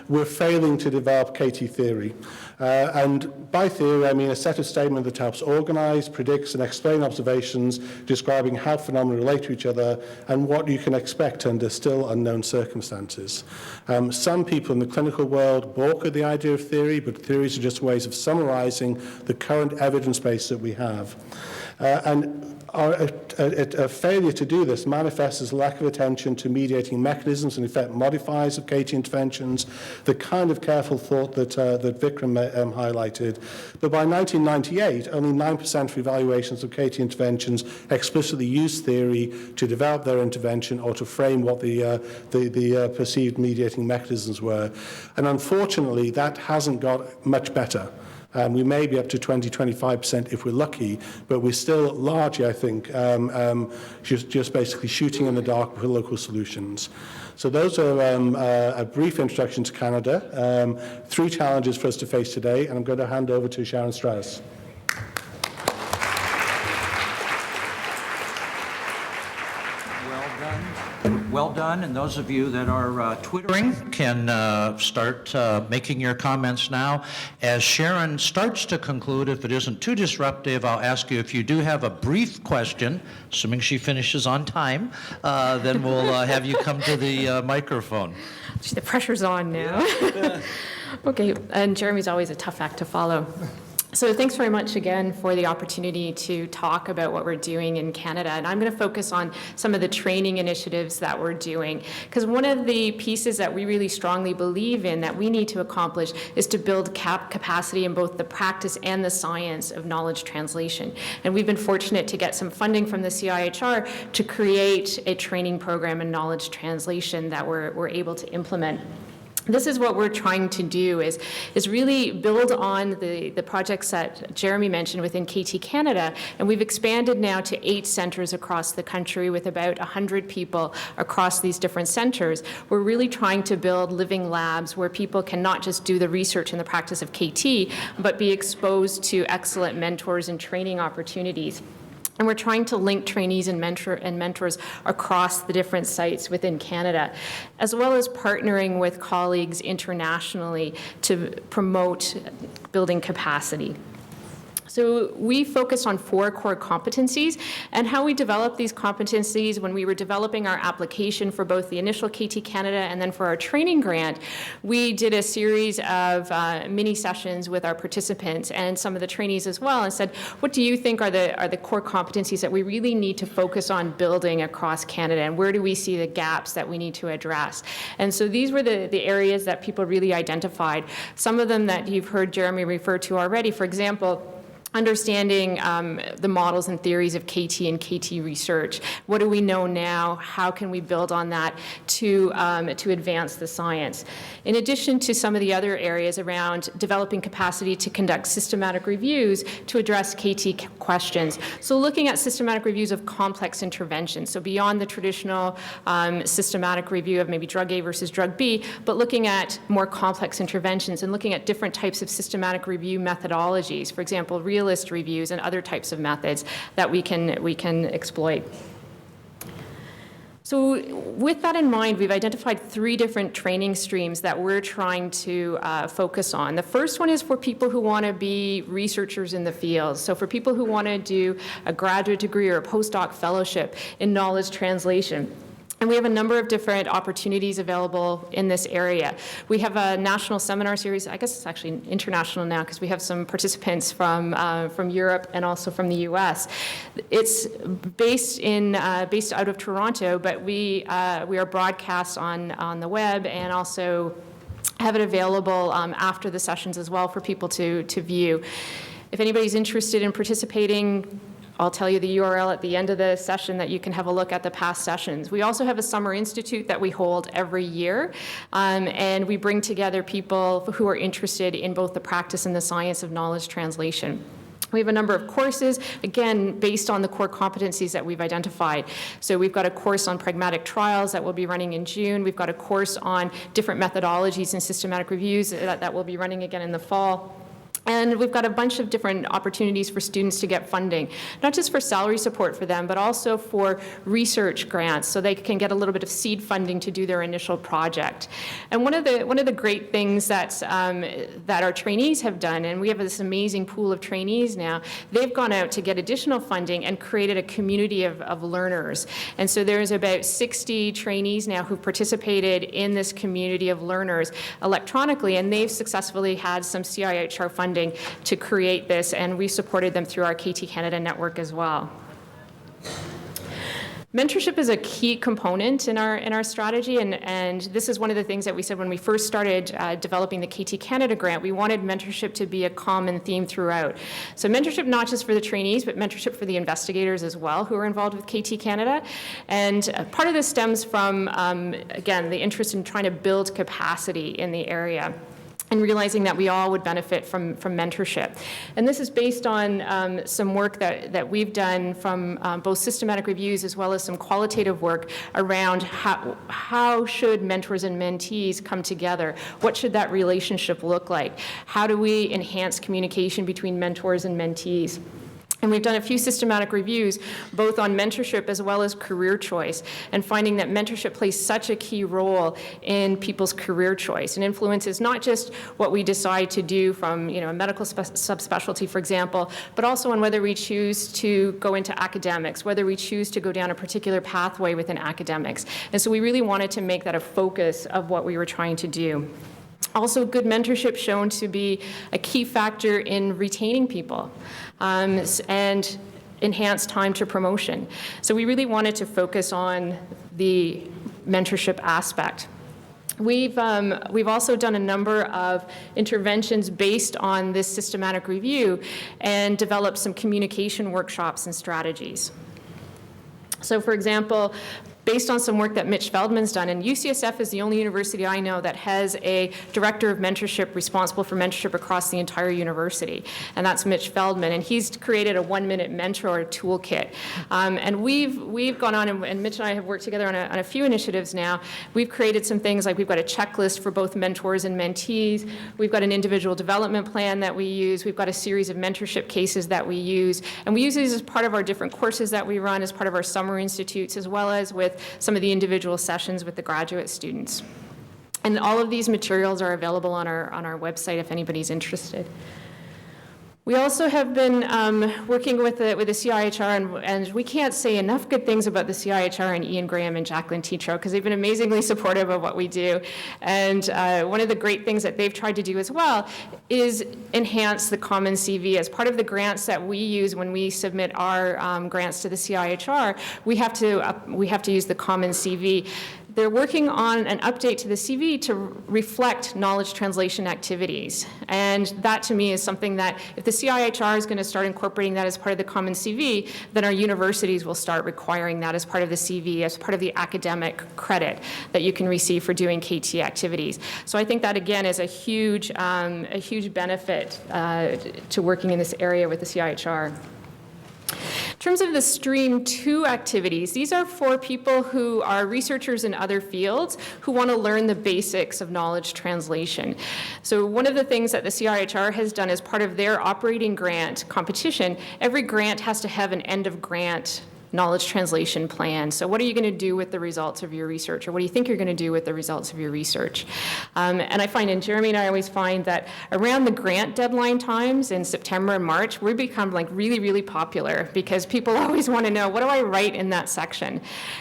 we're failing to develop KT theory. And by theory, I mean a set of statements that helps organize, predicts, and explain observations describing how phenomena relate to each other and what you can expect under still unknown circumstances. Some people in the clinical world balk at the idea of theory, but theories are just ways of summarizing the current evidence base that we have. And a failure to do this manifests as lack of attention to mediating mechanisms and effect modifiers of KT interventions, the kind of careful thought that Vikram highlighted. But by 1998, only 9% of evaluations of KT interventions explicitly used theory to develop their intervention or to frame what the perceived mediating mechanisms were. And unfortunately, that hasn't got much better. We may be up to 20-25% if we're lucky, but we're still largely, I think, just basically shooting in the dark for local solutions. So those are a brief introduction to Canada. 3 challenges for us to face today, and I'm going to hand over to Sharon Straus. Well done, and those of you that are twittering can start making your comments now. As Sharon starts to conclude, if it isn't too disruptive, I'll ask you if you do have a brief question, assuming she finishes on time, then we'll have you come to the microphone. The pressure's on now. Yeah. Okay, and Jeremy's always a tough act to follow. So thanks very much again for the opportunity to talk about what we're doing in Canada. And I'm going to focus on some of the training initiatives that we're doing. Because one of the pieces that we really strongly believe in that we need to accomplish is to build capacity in both the practice and the science of knowledge translation. And we've been fortunate to get some funding from the CIHR to create a training program in knowledge translation that we're able to implement. This is what we're trying to do is really build on the projects that Jeremy mentioned within KT Canada, and we've expanded now to 8 centers across the country with about 100 people across these different centers. We're really trying to build living labs where people can not just do the research and the practice of KT, but be exposed to excellent mentors and training opportunities. And we're trying to link trainees and mentors across the different sites within Canada, as well as partnering with colleagues internationally to promote building capacity. So we focused on 4 core competencies, and how we developed these competencies when we were developing our application for both the initial KT Canada and then for our training grant. We did a series of mini sessions with our participants and some of the trainees as well, and said, what do you think are the core competencies that we really need to focus on building across Canada, and where do we see the gaps that we need to address? And so these were the areas that people really identified. Some of them that you've heard Jeremy refer to already, for example, understanding the models and theories of KT and KT research. What do we know now? How can we build on that to advance the science? In addition to some of the other areas around developing capacity to conduct systematic reviews to address KT questions. So looking at systematic reviews of complex interventions, so beyond the traditional systematic review of maybe drug A versus drug B, but looking at more complex interventions and looking at different types of systematic review methodologies. For example, realist reviews and other types of methods that we can exploit. So with that in mind, we've identified 3 different training streams that we're trying to focus on. The first one is for people who want to be researchers in the field. So for people who want to do a graduate degree or a postdoc fellowship in knowledge translation. And we have a number of different opportunities available in this area. We have a national seminar series. I guess it's actually international now because we have some participants from Europe and also from the US. It's based out of Toronto, but we are broadcast on the web and also have it available after the sessions as well for people to view. If anybody's interested in participating, I'll tell you the URL at the end of the session that you can have a look at the past sessions. We also have a summer institute that we hold every year, and we bring together people who are interested in both the practice and the science of knowledge translation. We have a number of courses, again, based on the core competencies that we've identified. So we've got a course on pragmatic trials that will be running in June. We've got a course on different methodologies and systematic reviews that will be running again in the fall. And we've got a bunch of different opportunities for students to get funding, not just for salary support for them, but also for research grants, so they can get a little bit of seed funding to do their initial project. And one of the great things that our trainees have done, and we have this amazing pool of trainees now, they've gone out to get additional funding and created a community of learners. And so there's about 60 trainees now who've participated in this community of learners electronically, and they've successfully had some CIHR funding to create this, and we supported them through our KT Canada network as well. Mentorship is a key component in our strategy, and this is one of the things that we said when we first started developing the KT Canada grant. We wanted mentorship to be a common theme throughout. So mentorship not just for the trainees, but mentorship for the investigators as well who are involved with KT Canada. And part of this stems from, again, the interest in trying to build capacity in the area. and realizing that we all would benefit from mentorship. And this is based on some work that we've done from both systematic reviews as well as some qualitative work around how should mentors and mentees come together? What should that relationship look like? How do we enhance communication between mentors and mentees? And we've done a few systematic reviews, both on mentorship as well as career choice, and finding that mentorship plays such a key role in people's career choice and influences not just what we decide to do from a medical subspecialty, for example, but also on whether we choose to go into academics, whether we choose to go down a particular pathway within academics. And so we really wanted to make that a focus of what we were trying to do. Also, good mentorship shown to be a key factor in retaining people and enhance time to promotion. So we really wanted to focus on the mentorship aspect. We've also done a number of interventions based on this systematic review and developed some communication workshops and strategies. So for example, based on some work that Mitch Feldman's done, and UCSF is the only university I know that has a director of mentorship responsible for mentorship across the entire university, and that's Mitch Feldman, and he's created a 1-minute mentor toolkit. And we've gone on, and Mitch and I have worked together on a few initiatives now. We've created some things like we've got a checklist for both mentors and mentees. We've got an individual development plan that we use. We've got a series of mentorship cases that we use, and we use these as part of our different courses that we run, as part of our summer institutes, as well as with some of the individual sessions with the graduate students. And all of these materials are available on our website if anybody's interested. We also have been working with the CIHR, and we can't say enough good things about the CIHR and Ian Graham and Jacqueline Tetreault, because they've been amazingly supportive of what we do. And one of the great things that they've tried to do as well is enhance the common CV. As part of the grants that we use when we submit our grants to the CIHR, we have to use the common CV. They're working on an update to the CV to reflect knowledge translation activities. And that to me is something that if the CIHR is going to start incorporating that as part of the common CV, then our universities will start requiring that as part of the CV, as part of the academic credit that you can receive for doing KT activities. So I think that again is a huge benefit to working in this area with the CIHR. In terms of the Stream 2 activities, these are for people who are researchers in other fields who want to learn the basics of knowledge translation. So one of the things that the CIHR has done as part of their operating grant competition, every grant has to have an end of grant knowledge translation plan. So what are you going to do with the results of your research, or what do you think you're going to do with the results of your research? And I find, and Jeremy and I always find that around the grant deadline times in September and March, we become like really, really popular because people always want to know, what do I write in that section?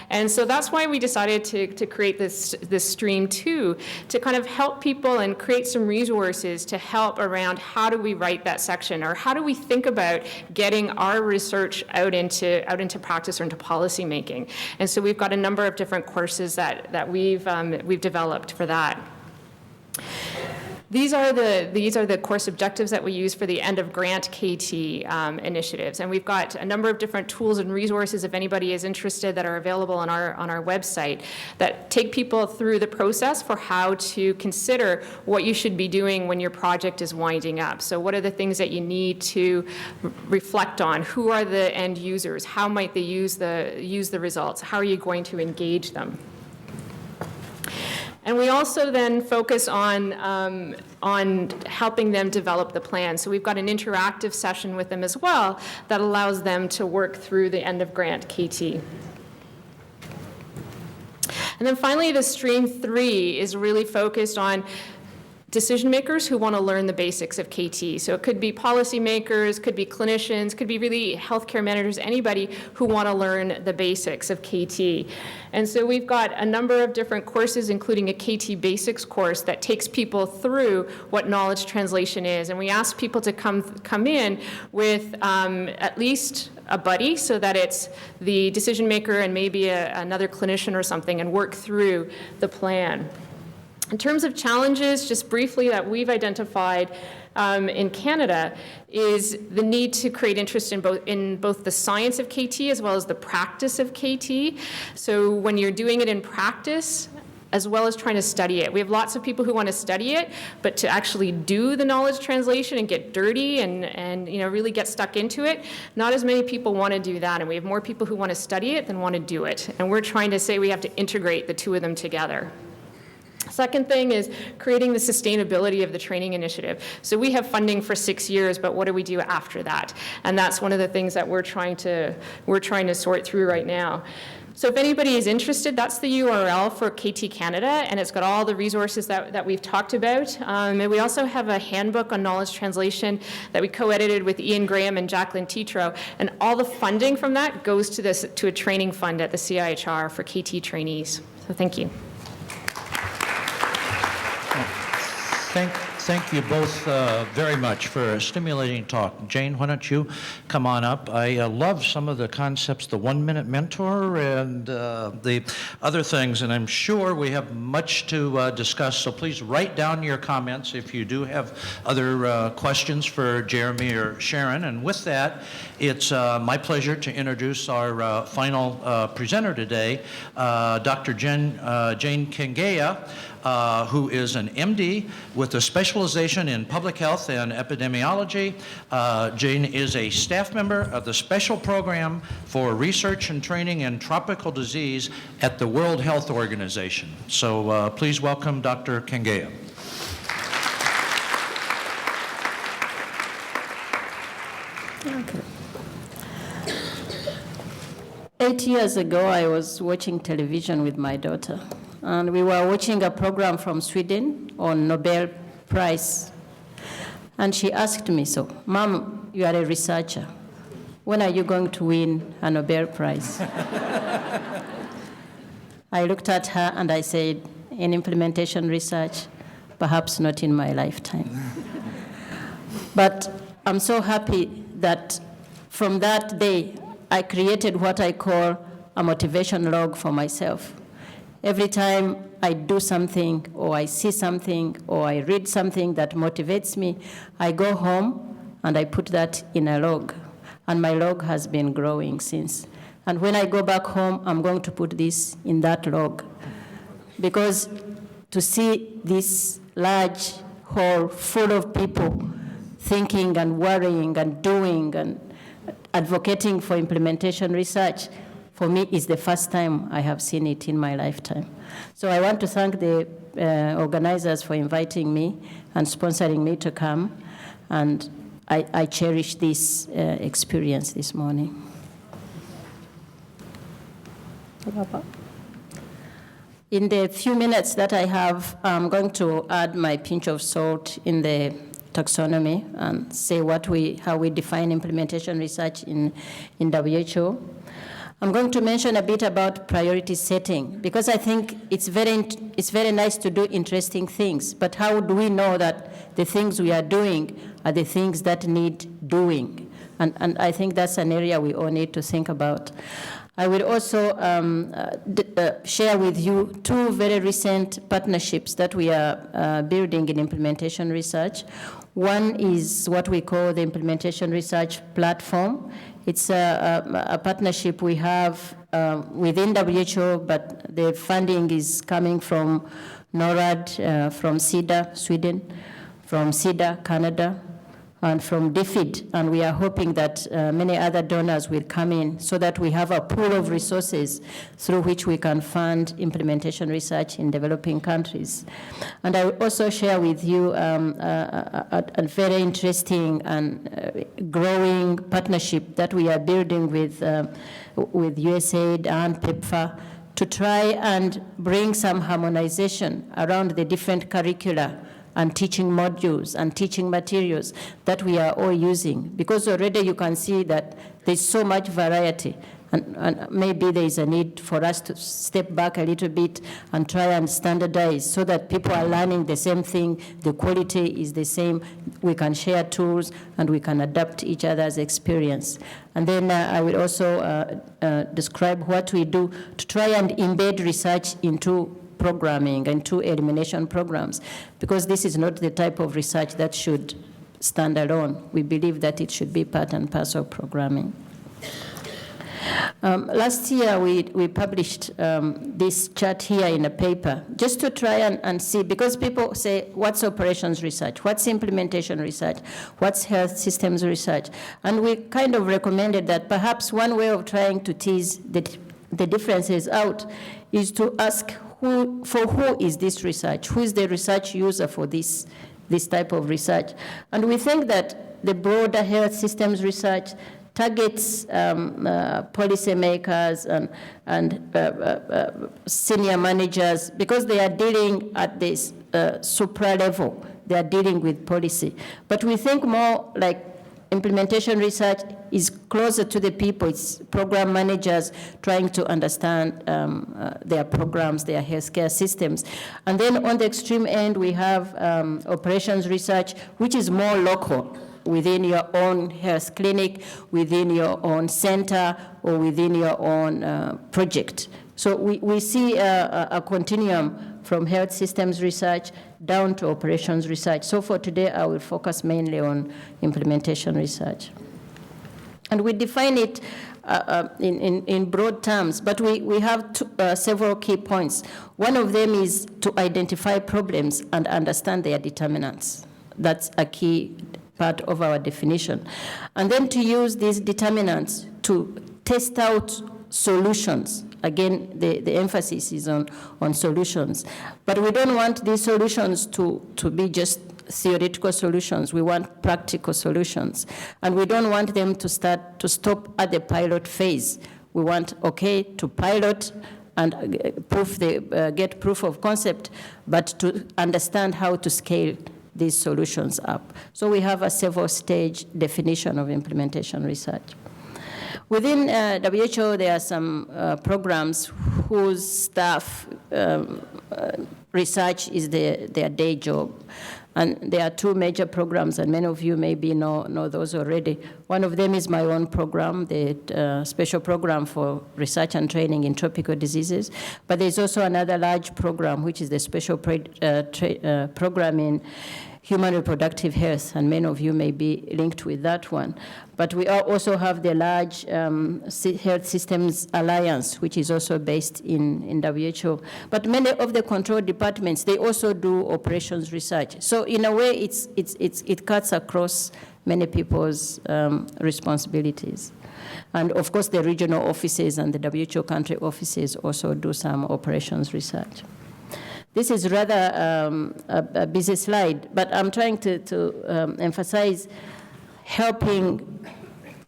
And so that's why we decided to create this Stream 2 to kind of help people and create some resources to help around how do we write that section, or how do we think about getting our research out into practice or into policy making. And so we've got a number of different courses that we've developed for that. These are the course objectives that we use for the end of grant KT initiatives, and we've got a number of different tools and resources, if anybody is interested, that are available on our website that take people through the process for how to consider what you should be doing when your project is winding up. So what are the things that you need to reflect on? Who are the end users? How might they use the results? How are you going to engage them? And we also then focus on helping them develop the plan. So we've got an interactive session with them as well that allows them to work through the end of grant KT. And then finally, the Stream 3 is really focused on decision makers who want to learn the basics of KT. So it could be policymakers, could be clinicians, could be really healthcare managers, anybody who want to learn the basics of KT. And so we've got a number of different courses, including a KT basics course that takes people through what knowledge translation is. And we ask people to come in with at least a buddy, so that it's the decision maker and maybe another clinician or something, and work through the plan. In terms of challenges, just briefly, that we've identified in Canada is the need to create interest in both the science of KT as well as the practice of KT. So when you're doing it in practice, as well as trying to study it. We have lots of people who want to study it, but to actually do the knowledge translation and get dirty and really get stuck into it, not as many people want to do that. And we have more people who want to study it than want to do it. And we're trying to say we have to integrate the two of them together. Second thing is creating the sustainability of the training initiative. So we have funding for 6 years, but what do we do after that? And that's one of the things that we're trying to sort through right now. So if anybody is interested, that's the URL for KT Canada, and it's got all the resources that we've talked about. And we also have a handbook on knowledge translation that we co-edited with Ian Graham and Jacqueline Tetro, and all the funding from that goes to a training fund at the CIHR for KT trainees. So thank you. Thank you both very much for a stimulating talk. Jane, why don't you come on up? I love some of the concepts, the one-minute mentor and the other things, and I'm sure we have much to discuss, so please write down your comments if you do have other questions for Jeremy or Sharon. And with that, it's my pleasure to introduce our final presenter today, Dr. Jane Kengeya, who is an MD with a specialization in public health and epidemiology. Jane is a staff member of the Special Program for Research and Training in Tropical Disease at the World Health Organization. So please welcome Dr. Kengeya. Okay. 8 years ago, I was watching television with my daughter, and we were watching a program from Sweden on Nobel Prize. And she asked me, so, Mom, you are a researcher. When are you going to win a Nobel Prize? I looked at her and I said, in implementation research, perhaps not in my lifetime. But I'm so happy that from that day, I created what I call a motivation log for myself. Every time I do something, or I see something, or I read something that motivates me, I go home and I put that in a log. And my log has been growing since. And when I go back home, I'm going to put this in that log. Because to see this large hall full of people thinking and worrying and doing and advocating for implementation research, for me, is the first time I have seen it in my lifetime. So I want to thank the organizers for inviting me and sponsoring me to come, and I cherish this experience this morning. In the few minutes that I have, I'm going to add my pinch of salt in the taxonomy and say how we define implementation research in WHO. I'm going to mention a bit about priority setting, because I think it's very nice to do interesting things, but how do we know that the things we are doing are the things that need doing? And I think that's an area we all need to think about. I will also share with you two very recent partnerships that we are building in implementation research. One is what we call the Implementation Research Platform. It's a partnership we have within WHO, but the funding is coming from NORAD, from CIDA, Sweden, from CIDA, Canada, and from DFID, and we are hoping that many other donors will come in so that we have a pool of resources through which we can fund implementation research in developing countries. And I will also share with you a very interesting and growing partnership that we are building with USAID and PEPFAR to try and bring some harmonization around the different curricula and teaching modules and teaching materials that we are all using. Because already you can see that there's so much variety, and maybe there is a need for us to step back a little bit and try and standardize so that people are learning the same thing, the quality is the same, we can share tools, and we can adapt each other's experience. And then I will also describe what we do to try and embed research into programming and to elimination programs, because this is not the type of research that should stand alone. We believe that it should be part and parcel of programming. Last year, we published this chart here in a paper, just to try and see, because people say, what's operations research? What's implementation research? What's health systems research? And we kind of recommended that perhaps one way of trying to tease the differences out is to ask who is this research? Who is the research user for this type of research? And we think that the broader health systems research targets policymakers and senior managers, because they are dealing at this supra level. They are dealing with policy. But we think more like implementation research is closer to the people. It's program managers trying to understand their programs, their healthcare systems. And then on the extreme end, we have operations research, which is more local, within your own health clinic, within your own center, or within your own project. So we see a continuum from health systems research down to operations research. So for today, I will focus mainly on implementation research. And we define it in broad terms, but we have several key points. One of them is to identify problems and understand their determinants. That's a key part of our definition. And then to use these determinants to test out solutions. Again, the emphasis is on solutions. But we don't want these solutions to be just theoretical solutions. We want practical solutions. And we don't want them to stop at the pilot phase. We want, to pilot and get proof of concept, but to understand how to scale these solutions up. So we have a several-stage definition of implementation research. Within WHO, there are some programs whose staff research is their day job. And there are two major programs, and many of you maybe know those already. One of them is my own program, the special program for research and training in tropical diseases. But there's also another large program, which is the special program in human reproductive health, and many of you may be linked with that one. But we also have the large Health Systems Alliance, which is also based in WHO. But many of the control departments, they also do operations research. So in a way, it cuts across many people's responsibilities. And of course, the regional offices and the WHO country offices also do some operations research. This is rather a busy slide, but I'm trying to emphasize helping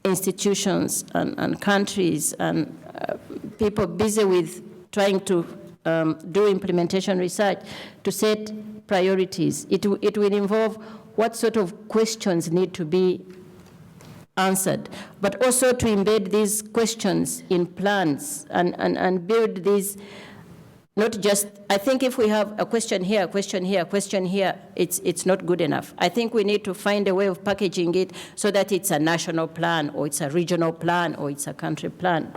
institutions and countries and people busy with trying to do implementation research to set priorities. It will involve what sort of questions need to be answered, but also to embed these questions in plans and build these. Not just, I think if we have a question here, a question here, a question here, it's not good enough. I think we need to find a way of packaging it so that it's a national plan, or it's a regional plan, or it's a country plan.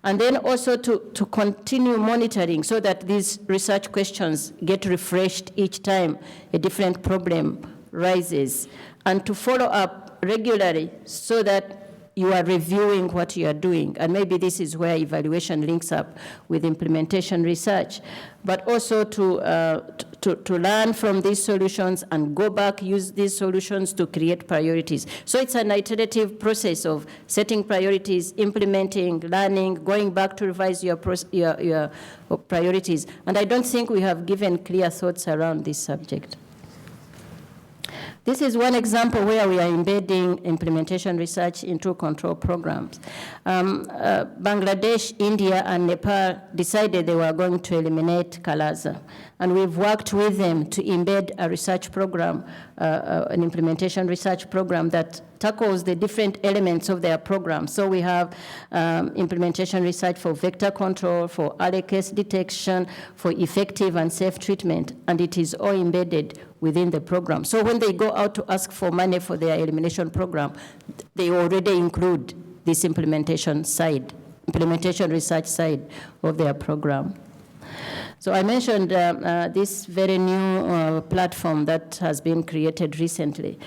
And then also to continue monitoring so that these research questions get refreshed each time a different problem rises, and to follow up regularly so that you are reviewing what you are doing. And maybe this is where evaluation links up with implementation research, but also to learn from these solutions and go back, use these solutions to create priorities. So it's an iterative process of setting priorities, implementing, learning, going back to revise your priorities. And I don't think we have given clear thoughts around this subject. This is one example where we are embedding implementation research into control programs. Bangladesh, India, and Nepal decided they were going to eliminate Kalaza. And we've worked with them to embed a research program, an implementation research program that tackles the different elements of their program. So we have implementation research for vector control, for early case detection, for effective and safe treatment, and it is all embedded within the program. So when they go out to ask for money for their elimination program, they already include this implementation research side of their program. So I mentioned this very new platform that has been created recently.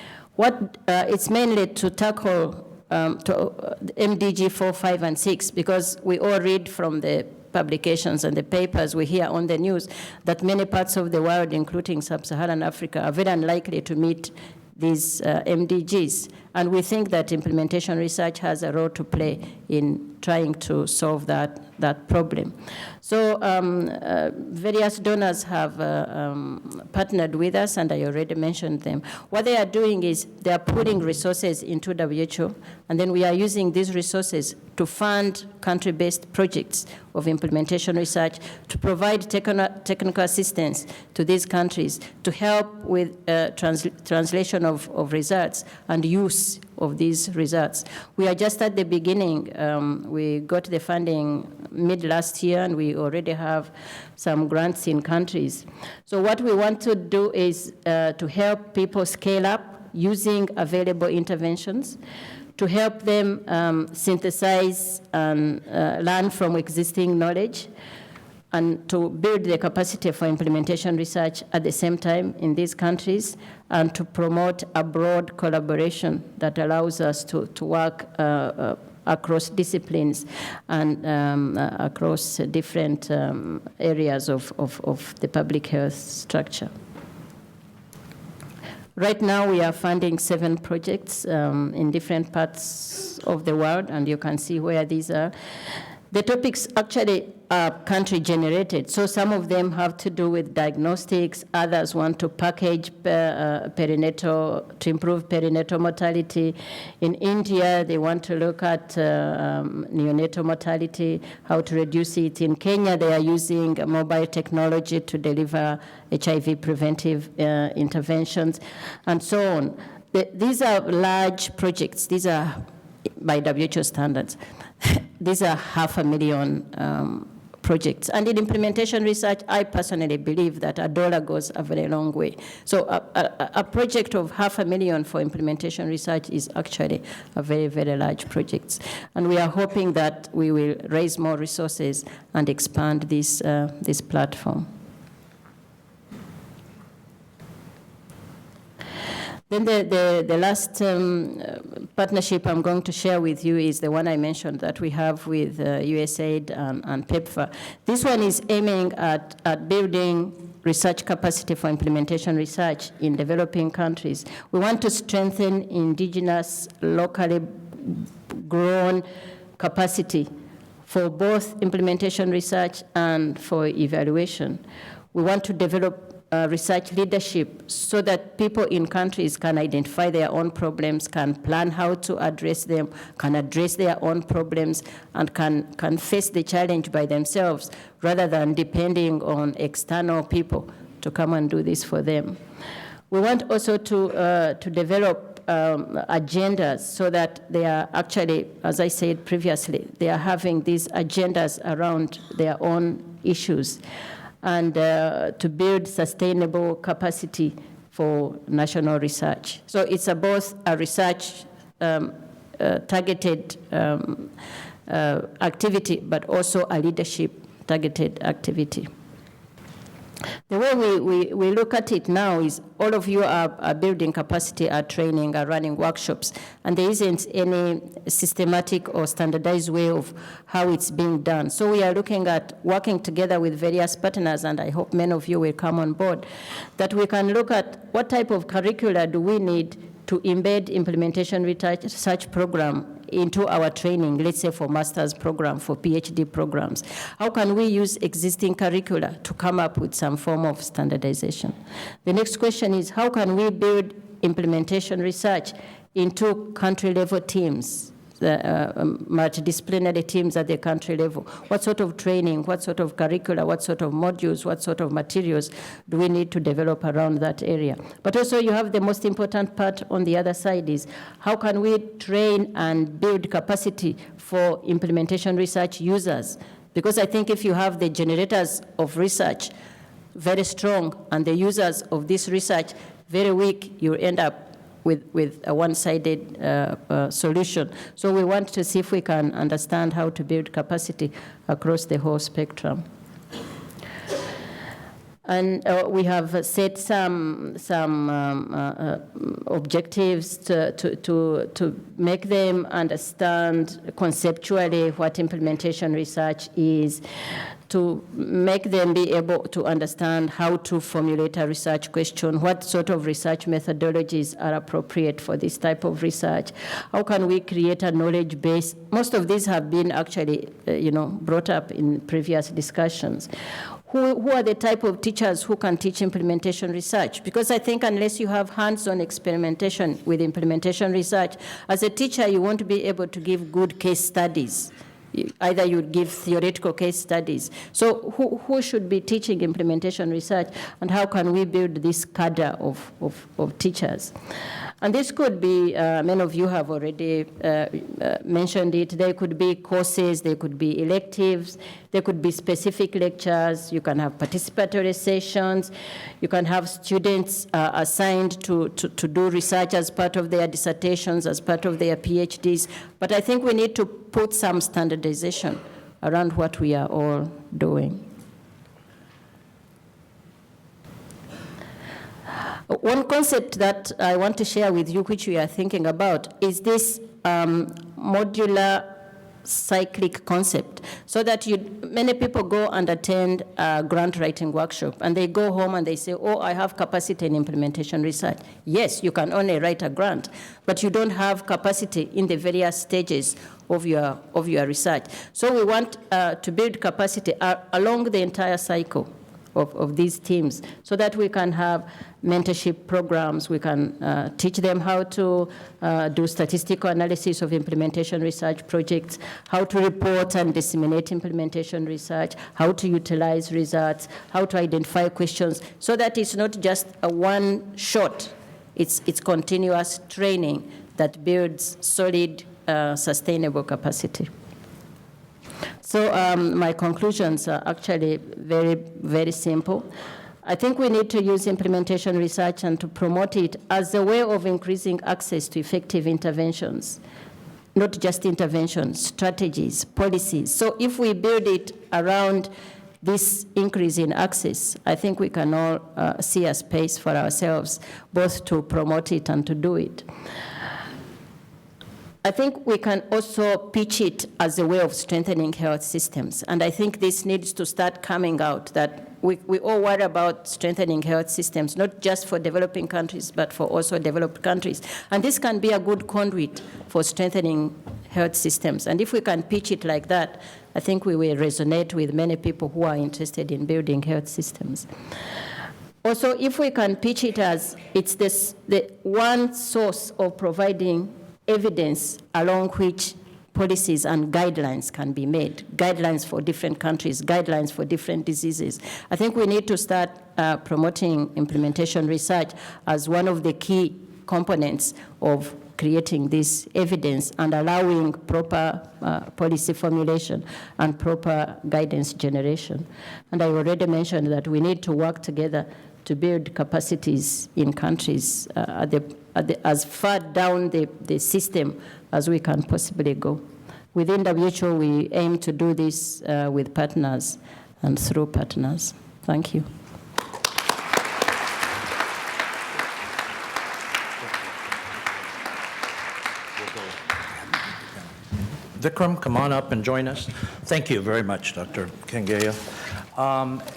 It's mainly to tackle MDG 4, 5, and 6, because we all read from the publications and the papers we hear on the news that many parts of the world, including sub-Saharan Africa, are very unlikely to meet these MDGs. And we think that implementation research has a role to play in trying to solve that problem. So various donors have partnered with us, and I already mentioned them. What they are doing is they are putting resources into WHO, and then we are using these resources to fund country-based projects of implementation research, to provide technical assistance to these countries, to help with translation of results and use of these results. We are just at the beginning. We got the funding mid last year, and we already have some grants in countries. So what we want to do is to help people scale up using available interventions, to help them synthesize and learn from existing knowledge, and to build the capacity for implementation research at the same time in these countries, and to promote a broad collaboration that allows us to work across disciplines and across different areas of the public health structure. Right now, we are funding 7 projects in different parts of the world, and you can see where these are. The topics actually are country-generated, so some of them have to do with diagnostics, others want to package perinatal, to improve perinatal mortality. In India, they want to look at neonatal mortality, how to reduce it. In Kenya, they are using mobile technology to deliver HIV preventive interventions, and so on. These are large projects. These are, by WHO standards, these are 500,000 projects. And in implementation research, I personally believe that $1 goes a very long way. So a project of 500,000 for implementation research is actually a very, very large project. And we are hoping that we will raise more resources and expand this platform. Then the last partnership I'm going to share with you is the one I mentioned that we have with USAID and PEPFAR. This one is aiming at building research capacity for implementation research in developing countries. We want to strengthen indigenous, locally grown capacity for both implementation research and for evaluation. We want to develop research leadership so that people in countries can identify their own problems, can plan how to address them, can address their own problems, and can face the challenge by themselves rather than depending on external people to come and do this for them. We want also to develop agendas so that they are actually, as I said previously, they are having these agendas around their own issues, and to build sustainable capacity for national research. So it's both a research targeted activity, but also a leadership targeted activity. The way we look at it now is all of you are building capacity, are training, are running workshops, and there isn't any systematic or standardized way of how it's being done. So we are looking at working together with various partners, and I hope many of you will come on board, that we can look at what type of curricula do we need to embed implementation research program into our training, let's say for master's program, for PhD programs. How can we use existing curricula to come up with some form of standardization? The next question is, how can we build implementation research into country-level teams, multidisciplinary teams at the country level? What sort of training, what sort of curricula, what sort of modules, what sort of materials do we need to develop around that area? But also you have the most important part on the other side is, how can we train and build capacity for implementation research users? Because I think if you have the generators of research very strong and the users of this research very weak, you end up with a one-sided solution. So we want to see if we can understand how to build capacity across the whole spectrum. And we have set some objectives to make them understand conceptually what implementation research is, to make them be able to understand how to formulate a research question, what sort of research methodologies are appropriate for this type of research, how can we create a knowledge base. Most of these have been actually, brought up in previous discussions. Who are the type of teachers who can teach implementation research? Because I think unless you have hands-on experimentation with implementation research, as a teacher, you won't be able to give good case studies. Either you give theoretical case studies. So who should be teaching implementation research, and how can we build this cadre of teachers? And this could be, many of you have already mentioned it, there could be courses, there could be electives, there could be specific lectures, you can have participatory sessions, you can have students assigned to do research as part of their dissertations, as part of their PhDs. But I think we need to put some standardization around what we are all doing. One concept that I want to share with you, which we are thinking about, is this modular cyclic concept, so that many people go and attend a grant writing workshop, and they go home and they say, oh, I have capacity in implementation research. Yes, you can only write a grant, but you don't have capacity in the various stages of your research. So we want to build capacity along the entire cycle of these teams, so that we can have mentorship programs, we can teach them how to do statistical analysis of implementation research projects, how to report and disseminate implementation research, how to utilize results, how to identify questions, so that it's not just a one shot, it's continuous training that builds solid, sustainable capacity. So my conclusions are actually very, very simple. I think we need to use implementation research and to promote it as a way of increasing access to effective interventions, not just interventions, strategies, policies. So if we build it around this increase in access, I think we can all see a space for ourselves, both to promote it and to do it. I think we can also pitch it as a way of strengthening health systems. And I think this needs to start coming out, that we all worry about strengthening health systems, not just for developing countries, but for also developed countries. And this can be a good conduit for strengthening health systems. And if we can pitch it like that, I think we will resonate with many people who are interested in building health systems. Also, if we can pitch it as it's the one source of providing evidence along which policies and guidelines can be made, guidelines for different countries, guidelines for different diseases. I think we need to start promoting implementation research as one of the key components of creating this evidence and allowing proper policy formulation and proper guidance generation. And I already mentioned that we need to work together to build capacities in countries as far down the system as we can possibly go. Within WHO, we aim to do this with partners and through partners. Thank you. Vikram, come on up and join us. Thank you very much, Dr. Kengeya.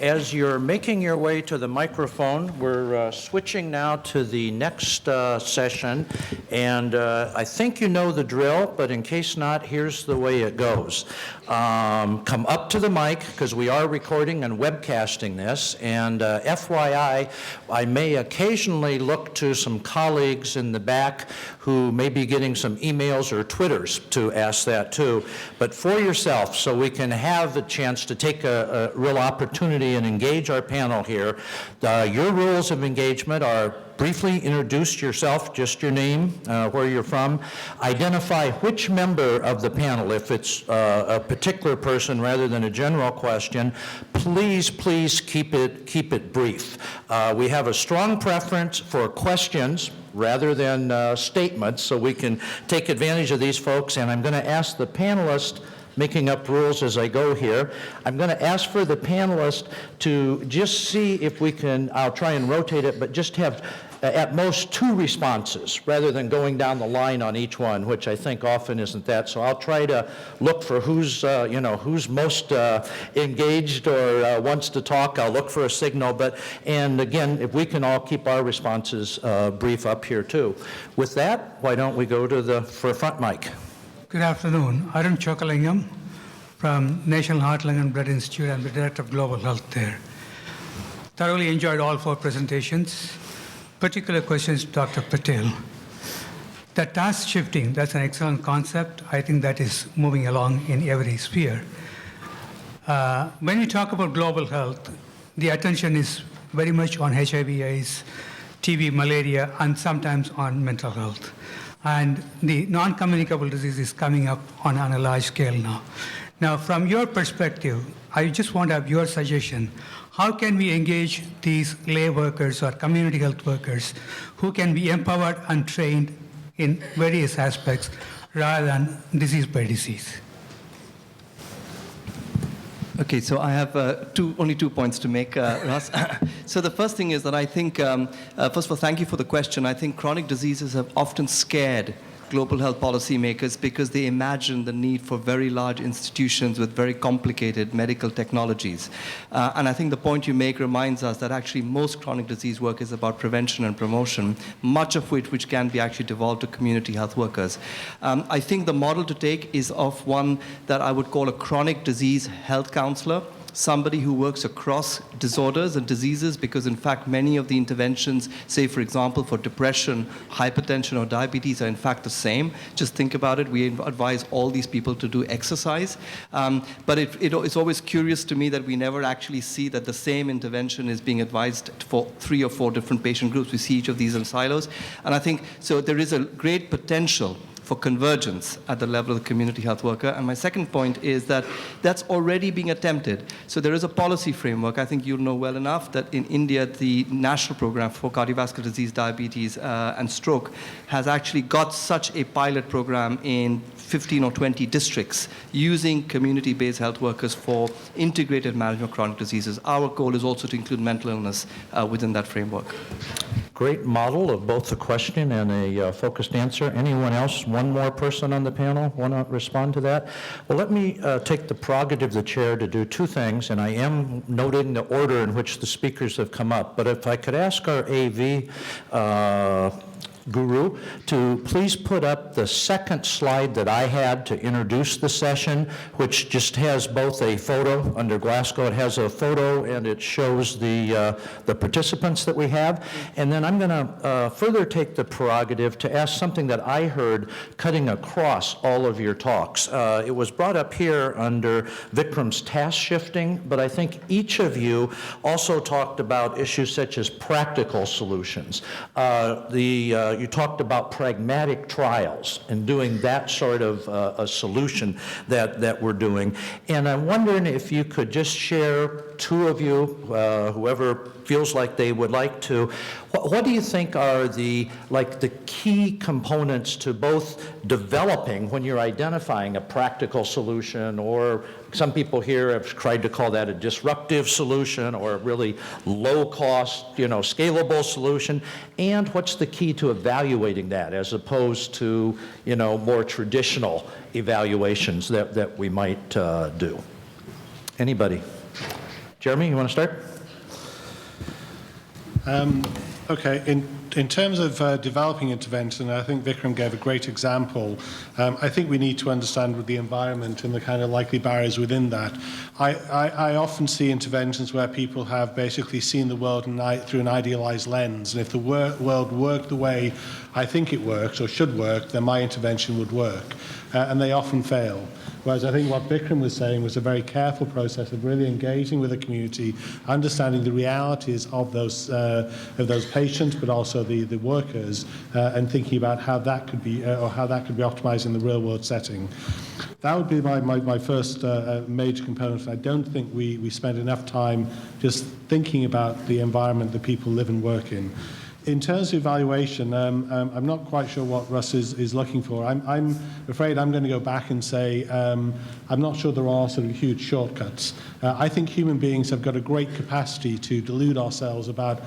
As you're making your way to the microphone, we're switching now to the next session, and I think you know the drill, but in case not, here's the way it goes. Come up to the mic, because we are recording and webcasting this, and FYI, I may occasionally look to some colleagues in the back who may be getting some emails or Twitters to ask that too, but for yourself, so we can have the chance to take a real opportunity and engage our panel here. Your rules of engagement are briefly introduce yourself, just your name, where you're from, identify which member of the panel, if it's a particular person rather than a general question, please keep it brief. We have a strong preference for questions rather than statements, so we can take advantage of these folks, and I'm going to ask the panelists making up rules as I go here. I'm going to ask for the panelists to just see if we can, I'll try and rotate it, but just have at most 2 responses rather than going down the line on each one, which I think often isn't that. So I'll try to look for who's most engaged or wants to talk. I'll look for a signal. And again, if we can all keep our responses brief up here too. With that, why don't we go to the front mic? Good afternoon. Arun Chokalingam from National Heart, Lung and Blood Institute. I'm the Director of Global Health there. Thoroughly enjoyed all 4 presentations. Particular questions to Dr. Patel. The task shifting, that's an excellent concept. I think that is moving along in every sphere. When we talk about global health, the attention is very much on HIV/AIDS, TB, malaria, and sometimes on mental health. And the non-communicable disease is coming up on a large scale now. Now, from your perspective, I just want to have your suggestion. How can we engage these lay workers or community health workers who can be empowered and trained in various aspects rather than disease by disease? Okay, so I have only 2 points to make, Ross. So the first thing is that I think, first of all, thank you for the question. I think chronic diseases have often scared global health policymakers because they imagine the need for very large institutions with very complicated medical technologies. And I think the point you make reminds us that actually most chronic disease work is about prevention and promotion, much of which can be actually devolved to community health workers. I think the model to take is of one that I would call a chronic disease health counselor, somebody who works across disorders and diseases, because in fact many of the interventions, say for example for depression, hypertension or diabetes, are in fact the same. Just think about it. We advise all these people to do exercise. But it's always curious to me that we never actually see that the same intervention is being advised for 3 or 4 different patient groups. We see each of these in silos. And I think, so there is a great potential for convergence at the level of the community health worker. And my second point is that that's already being attempted. So there is a policy framework. I think you'll know well enough that in India, the National Program for Cardiovascular Disease, Diabetes, and Stroke has actually got such a pilot program in 15 or 20 districts using community-based health workers for integrated management of chronic diseases. Our goal is also to include mental illness within that framework. Great model of both the question and a focused answer. Anyone else? One more person on the panel want to respond to that? Well, let me take the prerogative of the chair to do 2 things, and I am noting the order in which the speakers have come up. But if I could ask our AV guru to please put up the second slide that I had to introduce the session, which just has both a photo under Glasgow. It has a photo and it shows the participants that we have. And then I'm going to further take the prerogative to ask something that I heard cutting across all of your talks. It was brought up here under Vikram's task shifting, but I think each of you also talked about issues such as practical solutions. You talked about pragmatic trials and doing that sort of a solution that we're doing. And I'm wondering if you could just share, 2 of you, whoever feels like they would like to, what do you think are the key components to both developing when you're identifying a practical solution, or some people here have tried to call that a disruptive solution or a really low-cost, scalable solution, and what's the key to evaluating that as opposed to, more traditional evaluations that we might do? Anybody? Jeremy, you want to start? Okay, in terms of developing intervention, I think Vikram gave a great example. I think we need to understand the environment and the kind of likely barriers within that. I often see interventions where people have basically seen the world through an idealized lens, and if the world worked the way I think it works or should work, then my intervention would work, and they often fail. Whereas I think what Vikram was saying was a very careful process of really engaging with the community, understanding the realities of those patients, but also the workers, and thinking about how that could be optimized in the real world setting. That would be my first major component. I don't think we spend enough time just thinking about the environment that people live and work in. In terms of evaluation, I'm not quite sure what Russ is looking for. I'm afraid I'm going to go back and say I'm not sure there are sort of huge shortcuts. I think human beings have got a great capacity to delude ourselves about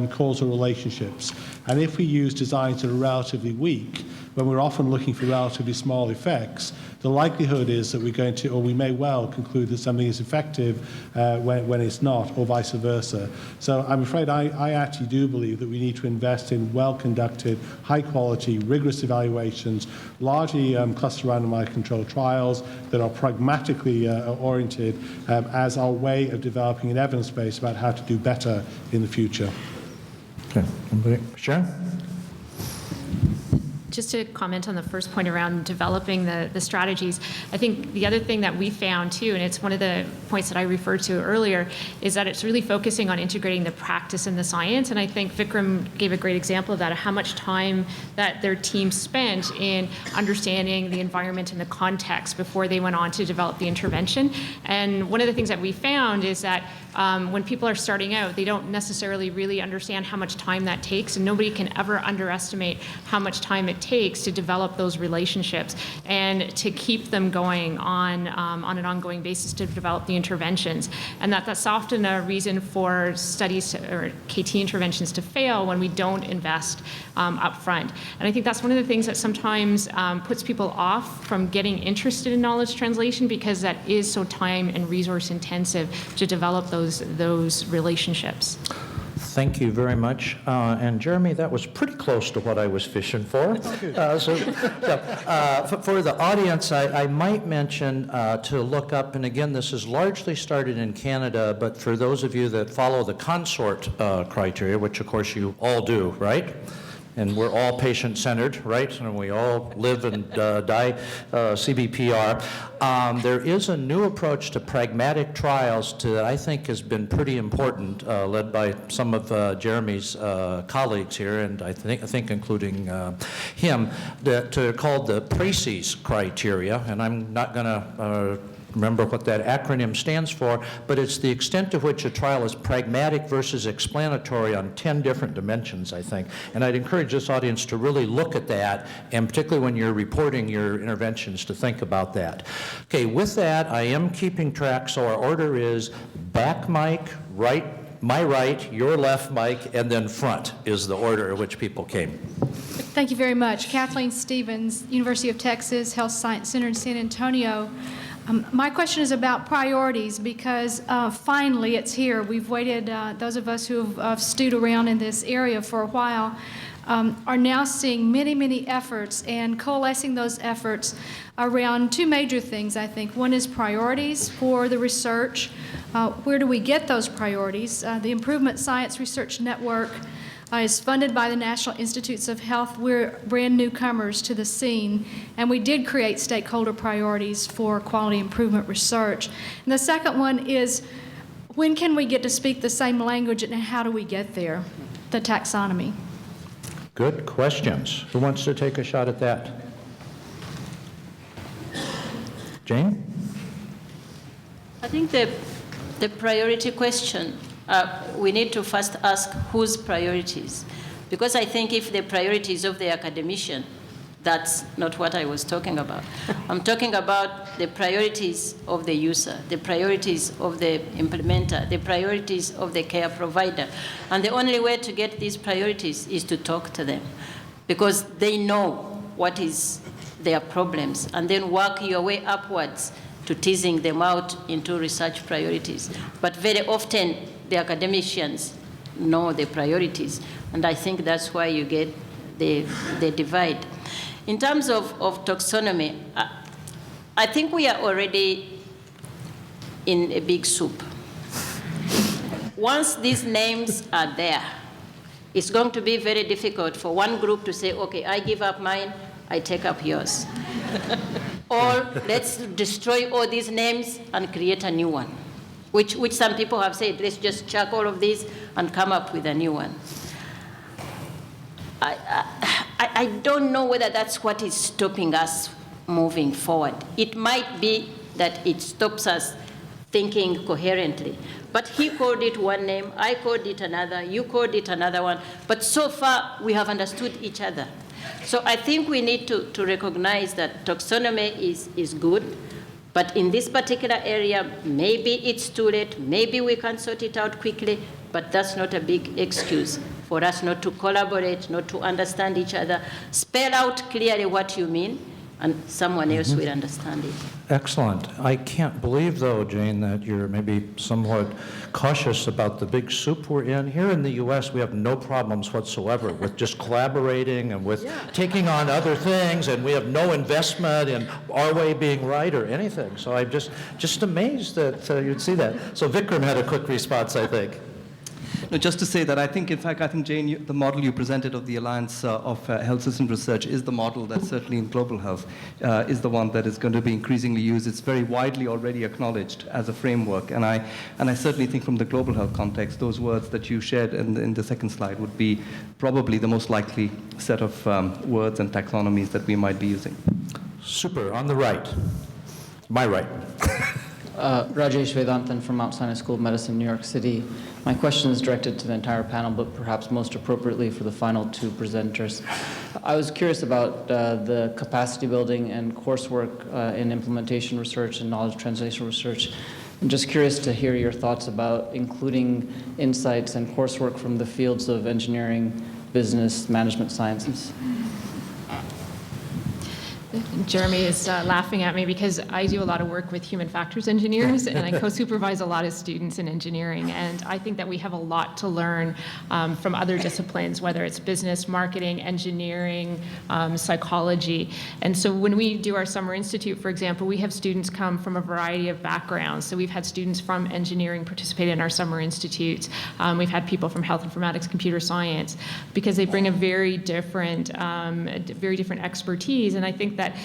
causal relationships. And if we use designs that are relatively weak, when we're often looking for relatively small effects, the likelihood is that we're going to, or we may well conclude that something is effective when it's not, or vice versa. So I'm afraid I actually do believe that we need to invest in well-conducted, high-quality, rigorous evaluations, largely cluster randomized controlled trials that are pragmatically oriented as our way of developing an evidence base about how to do better in the future. Okay. Sharon? Just to comment on the first point around developing the strategies, I think the other thing that we found too, and it's one of the points that I referred to earlier, is that it's really focusing on integrating the practice and the science. And I think Vikram gave a great example of that, how much time that their team spent in understanding the environment and the context before they went on to develop the intervention. And one of the things that we found is that when people are starting out, they don't necessarily really understand how much time that takes, and nobody can ever underestimate how much time it takes to develop those relationships and to keep them going on an ongoing basis to develop the interventions. And that's often a reason for studies or KT interventions to fail when we don't invest up front. And I think that's one of the things that sometimes puts people off from getting interested in knowledge translation, because that is so time and resource intensive to develop those relationships. Thank you very much. And Jeremy, that was pretty close to what I was fishing for. For the audience, I might mention to look up, and again, this is largely started in Canada, but for those of you that follow the consort criteria, which of course you all do, right? And we're all patient-centered, right? And we all live and die CBPR. There is a new approach to pragmatic trials that I think has been pretty important, led by some of Jeremy's colleagues here, and I think including him, called the PRACES criteria. And I'm not going to remember what that acronym stands for, but it's the extent to which a trial is pragmatic versus explanatory on 10 different dimensions, I think. And I'd encourage this audience to really look at that, and particularly when you're reporting your interventions, to think about that. Okay, with that, I am keeping track, so our order is back mic, right, my right, your left mic, and then front is the order at which people came. Thank you very much. Kathleen Stevens, University of Texas Health Science Center in San Antonio. My question is about priorities, because finally it's here. We've waited, those of us who have stewed around in this area for a while are now seeing many, many efforts and coalescing those efforts around two major things, I think. One is priorities for the research. Where do we get those priorities? The Improvement Science Research Network is funded by the National Institutes of Health. We're brand newcomers to the scene, and we did create stakeholder priorities for quality improvement research. And the second one is, when can we get to speak the same language, and how do we get there? The taxonomy. Good questions. Who wants to take a shot at that? Jane? I think the priority question, we need to first ask whose priorities. Because I think if the priorities of the academician, that's not what I was talking about. I'm talking about the priorities of the user, the priorities of the implementer, the priorities of the care provider. And the only way to get these priorities is to talk to them, because they know what is their problems, and then work your way upwards to teasing them out into research priorities. But very often, the academicians know the priorities, and I think that's why you get the divide. In terms of taxonomy, I think we are already in a big soup. Once these names are there, it's going to be very difficult for one group to say, okay, I give up mine, I take up yours. Or let's destroy all these names and create a new one, which some people have said, let's just chuck all of these and come up with a new one. I don't know whether that's what is stopping us moving forward. It might be that it stops us thinking coherently. But he called it one name, I called it another, you called it another one, but so far we have understood each other. So I think we need to recognize that taxonomy is good, but in this particular area, maybe it's too late, maybe we can sort it out quickly, but that's not a big excuse for us not to collaborate, not to understand each other. Spell out clearly what you mean, and someone else will understand it. Excellent. I can't believe, though, Jane, that you're maybe somewhat cautious about the big soup we're in. Here in the U.S., we have no problems whatsoever with just collaborating and with taking on other things, and we have no investment in our way being right or anything. So I'm just amazed that you'd see that. So Vikram had a quick response, I think. No, just to say that I think, Jane, the model you presented of the Alliance of Health System Research is the model that certainly in global health is the one that is going to be increasingly used. It's very widely already acknowledged as a framework. And I certainly think from the global health context, those words that you shared in the second slide would be probably the most likely set of words and taxonomies that we might be using. Super. On the right. My right. Rajesh Vedanthan from Mount Sinai School of Medicine, New York City. My question is directed to the entire panel, but perhaps most appropriately for the final two presenters. I was curious about the capacity building and coursework in implementation research and knowledge translation research. I'm just curious to hear your thoughts about including insights and coursework from the fields of engineering, business, management sciences. Jeremy is laughing at me because I do a lot of work with human factors engineers and I co-supervise a lot of students in engineering. And I think that we have a lot to learn from other disciplines, whether it's business, marketing, engineering, psychology. And so when we do our summer institute, for example, we have students come from a variety of backgrounds. So we've had students from engineering participate in our summer institute. We've had people from health informatics, computer science, because they bring a very different expertise. And I think that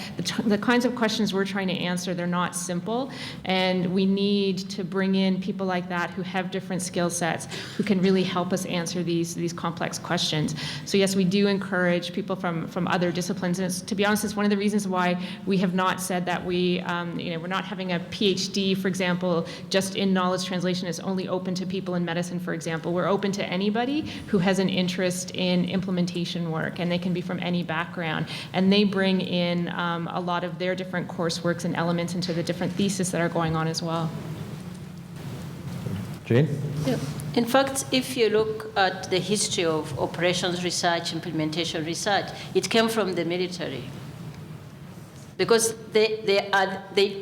the kinds of questions we're trying to answer, they're not simple, and we need to bring in people like that who have different skill sets, who can really help us answer these complex questions. So yes, we do encourage people from other disciplines, and to be honest, it's one of the reasons why we have not said that we're not having a PhD, for example, just in knowledge translation is only open to people in medicine, for example. We're open to anybody who has an interest in implementation work, and they can be from any background, and they bring in a lot of their different courseworks and elements into the different theses that are going on as well. Jane? Yeah. In fact, if you look at the history of operations research, implementation research, it came from the military. Because they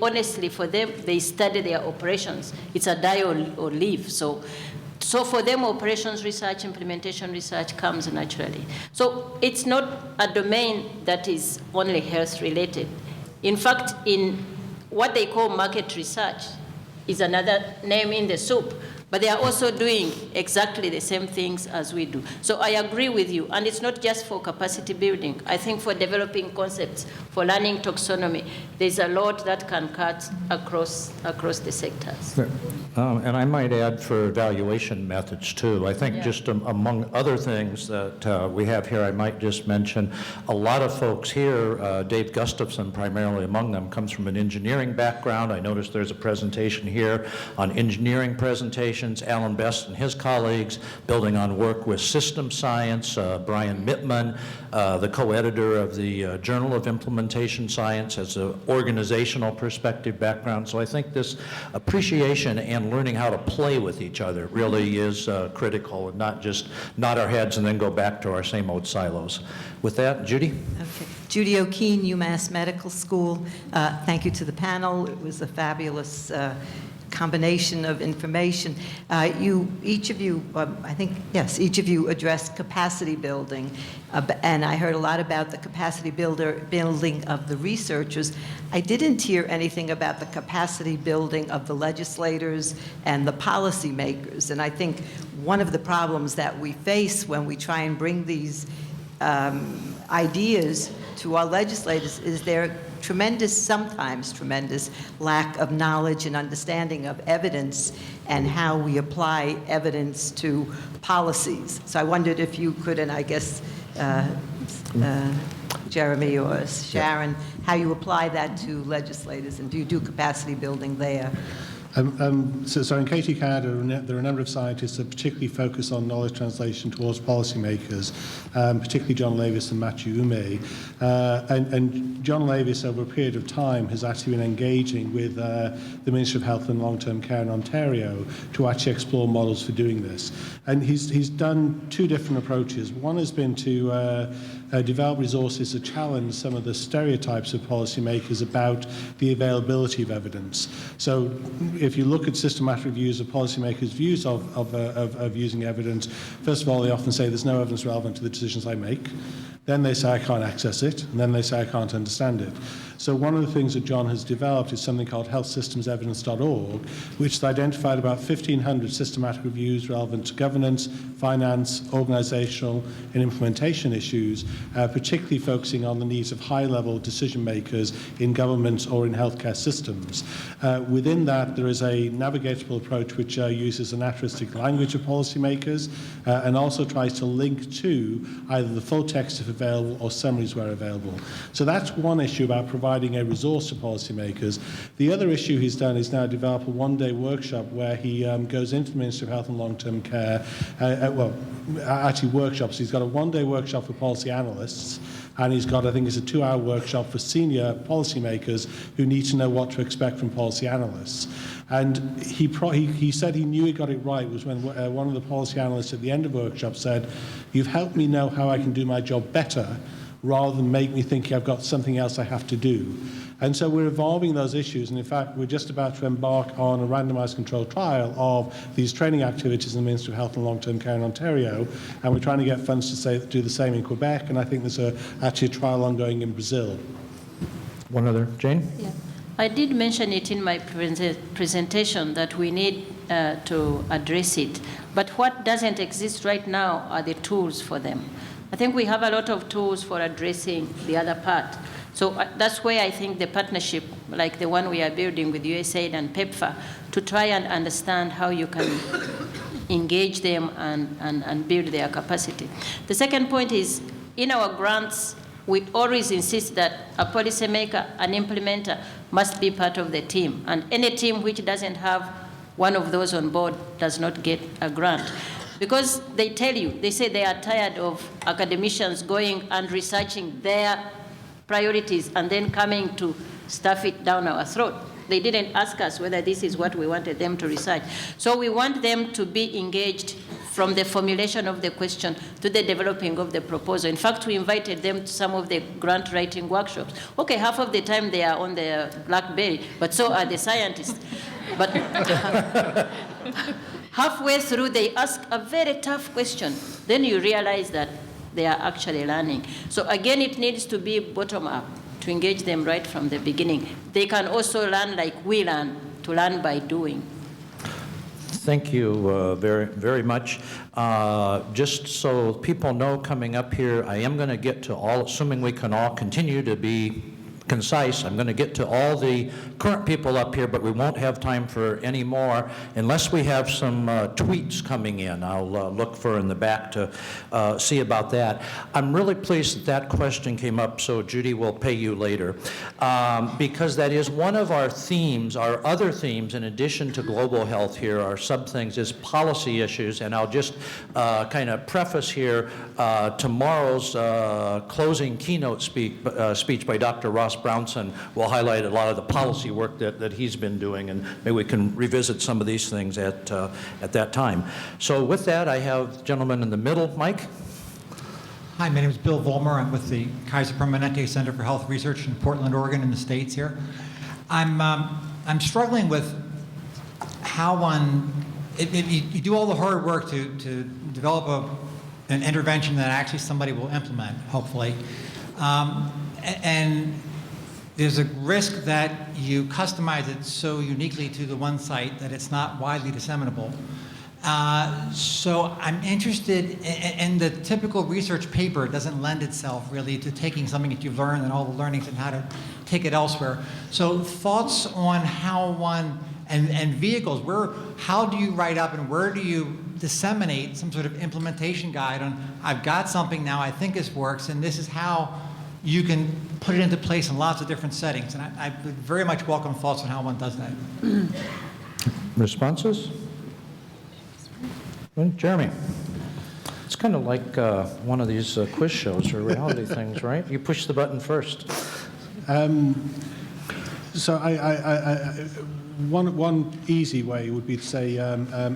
honestly, for them, they study their operations. It's a die or leave. So for them, operations research, implementation research comes naturally. So it's not a domain that is only health related. In fact, in what they call market research is another name in the soup, but they are also doing exactly the same things as we do. So I agree with you, and it's not just for capacity building. I think for developing concepts, for learning taxonomy, there's a lot that can cut across the sectors. And I might add for evaluation methods too. I think just among other things that we have here, I might just mention a lot of folks here, Dave Gustafson primarily among them, comes from an engineering background. I noticed there's a presentation here on engineering presentations. Alan Best and his colleagues building on work with system science. Brian Mittman, the co-editor of the Journal of Implementation Science, has an organizational perspective background. So I think this appreciation and learning how to play with each other really is critical, and not just nod our heads and then go back to our same old silos. With that, Judy? Okay. Judy O'Keefe, UMass Medical School. Thank you to the panel. It was a fabulous combination of information. Each of you addressed capacity building, and I heard a lot about the capacity building of the researchers. I didn't hear anything about the capacity building of the legislators and the policymakers, and I think one of the problems that we face when we try and bring these ideas to our legislators is their sometimes tremendous lack of knowledge and understanding of evidence and how we apply evidence to policies. So I wondered if you could, and I guess Jeremy or Sharon, how you apply that to legislators, and do you do capacity building there? So in Kengeya-Kayondo, there are a number of scientists that particularly focus on knowledge translation towards policymakers, particularly John Lavis and Matthew Ume. And John Lavis, over a period of time, has actually been engaging with the Ministry of Health and Long-Term Care in Ontario to actually explore models for doing this. And he's done two different approaches. One has been to develop resources to challenge some of the stereotypes of policymakers about the availability of evidence. So if you look at systematic reviews of policymakers' views of using evidence, first of all, they often say there's no evidence relevant to the decisions I make. Then they say I can't access it, and then they say I can't understand it. So one of the things that John has developed is something called healthsystemsevidence.org, which has identified about 1,500 systematic reviews relevant to governance, finance, organizational, and implementation issues, particularly focusing on the needs of high-level decision makers in government or in healthcare systems. Within that, there is a navigatable approach which uses a naturalistic language of policymakers and also tries to link to either the full text if available or summaries where available. So that's one issue about providing a resource to policymakers. The other issue he's done is now develop a one-day workshop where he goes into the Ministry of Health and Long-Term Care, actually workshops. He's got a one-day workshop for policy analysts, and he's got, I think it's a 2-hour workshop for senior policymakers who need to know what to expect from policy analysts. And he said he knew he got it right was when one of the policy analysts at the end of the workshop said, "You've helped me know how I can do my job better, rather than make me think I've got something else I have to do." And so we're evolving those issues, and in fact, we're just about to embark on a randomized controlled trial of these training activities in the Ministry of Health and Long-Term Care in Ontario, and we're trying to get funds to do the same in Quebec, and I think there's actually a trial ongoing in Brazil. One other, Jane? Yeah. I did mention it in my presentation that we need to address it, but what doesn't exist right now are the tools for them. I think we have a lot of tools for addressing the other part. So that's where I think the partnership, like the one we are building with USAID and PEPFAR, to try and understand how you can engage them and build their capacity. The second point is, in our grants, we always insist that a policymaker, an implementer, must be part of the team. And any team which doesn't have one of those on board does not get a grant. Because they tell you, they say they are tired of academicians going and researching their priorities and then coming to stuff it down our throat. They didn't ask us whether this is what we wanted them to research. So we want them to be engaged from the formulation of the question to the developing of the proposal. In fact, we invited them to some of the grant writing workshops. Okay, half of the time they are on their BlackBerry, but so are the scientists. But halfway through, they ask a very tough question. Then you realize that they are actually learning. So again, it needs to be bottom-up to engage them right from the beginning. They can also learn like we learn, to learn by doing. Thank you very, very much. Just so people know, coming up here, I am going to get to all, assuming we can all continue to be concise, I'm going to get to all the current people up here, but we won't have time for any more unless we have some tweets coming in. I'll look for in the back to see about that. I'm really pleased that that question came up, so Judy will pay you later, because that is one of our themes. Our other themes, in addition to global health here, our sub-things is policy issues, and I'll just kind of preface here tomorrow's closing keynote speech by Dr. Ross Brownson will highlight a lot of the policy work that he's been doing, and maybe we can revisit some of these things at that time. So with that, I have the gentleman in the middle, Mike. Hi, my name is Bill Vollmer. I'm with the Kaiser Permanente Center for Health Research in Portland, Oregon, in the States here. I'm struggling with how one, you do all the hard work to develop an intervention that actually somebody will implement, hopefully. And there's a risk that you customize it so uniquely to the one site that it's not widely disseminable. So I'm interested in the typical research paper doesn't lend itself really to taking something that you've learned and all the learnings and how to take it elsewhere. So thoughts on how one, and vehicles, how do you write up and where do you disseminate some sort of implementation guide on, I've got something now, I think this works, and this is how you can put it into place in lots of different settings. And I would very much welcome thoughts on how one does that. Responses? Well, Jeremy? It's kind of like one of these quiz shows or reality things, right? You push the button first. So one easy way would be to say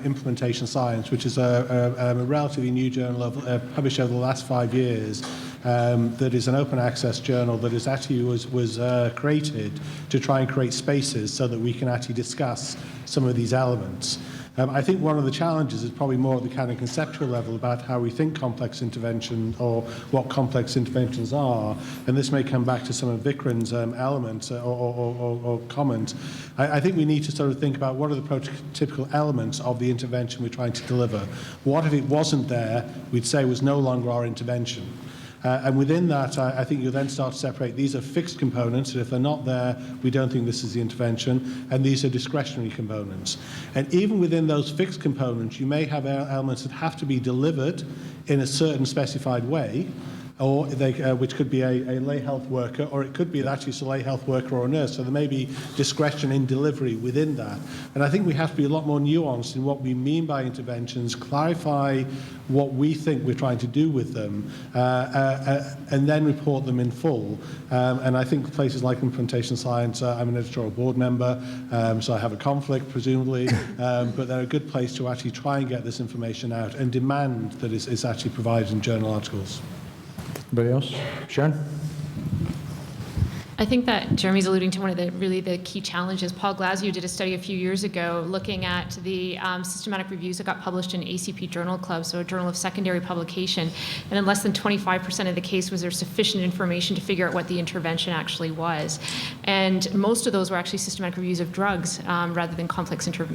implementation science, which is a relatively new journal published over the last 5 years. That is an open access journal that is actually was created to try and create spaces so that we can actually discuss some of these elements. I think one of the challenges is probably more at the kind of conceptual level about how we think complex intervention or what complex interventions are. And this may come back to some of Vikram's elements or comment. I think we need to sort of think about what are the prototypical elements of the intervention we're trying to deliver. What if it wasn't there, we'd say was no longer our intervention. And within that, I think you'll then start to separate. These are fixed components, and if they're not there, we don't think this is the intervention, and these are discretionary components. And even within those fixed components, you may have elements that have to be delivered in a certain specified way, or they, which could be a lay health worker, or it could be actually it's a lay health worker or a nurse. So there may be discretion in delivery within that. And I think we have to be a lot more nuanced in what we mean by interventions, clarify what we think we're trying to do with them, and then report them in full. And I think places like implementation science, I'm an editorial board member, so I have a conflict, presumably, but they're a good place to actually try and get this information out and demand that it's actually provided in journal articles. Anybody else? Sharon? I think that Jeremy's alluding to one of the key challenges. Paul Glasgow did a study a few years ago looking at the systematic reviews that got published in ACP Journal Club, so a journal of secondary publication, and in less than 25% of the case was there sufficient information to figure out what the intervention actually was. And most of those were actually systematic reviews of drugs rather than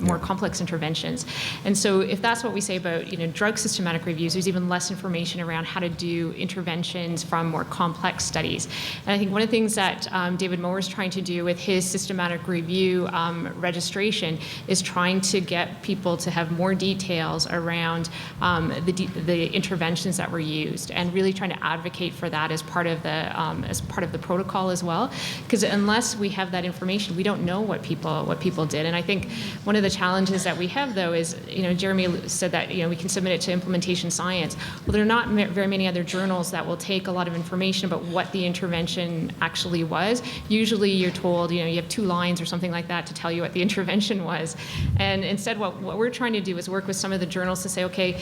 more complex interventions. And so if that's what we say about drug systematic reviews, there's even less information around how to do interventions from more complex studies. And I think one of the things that David Moore is trying to do with his systematic review registration is trying to get people to have more details around the interventions that were used, and really trying to advocate for that as part of the protocol as well. Because unless we have that information, we don't know what people did. And I think one of the challenges that we have, though, is Jeremy said that we can submit it to implementation science. Well, there are not very many other journals that will take a lot of information about what the intervention actually was. Usually you're told, you have 2 lines or something like that to tell you what the intervention was. And instead what we're trying to do is work with some of the journals to say, okay,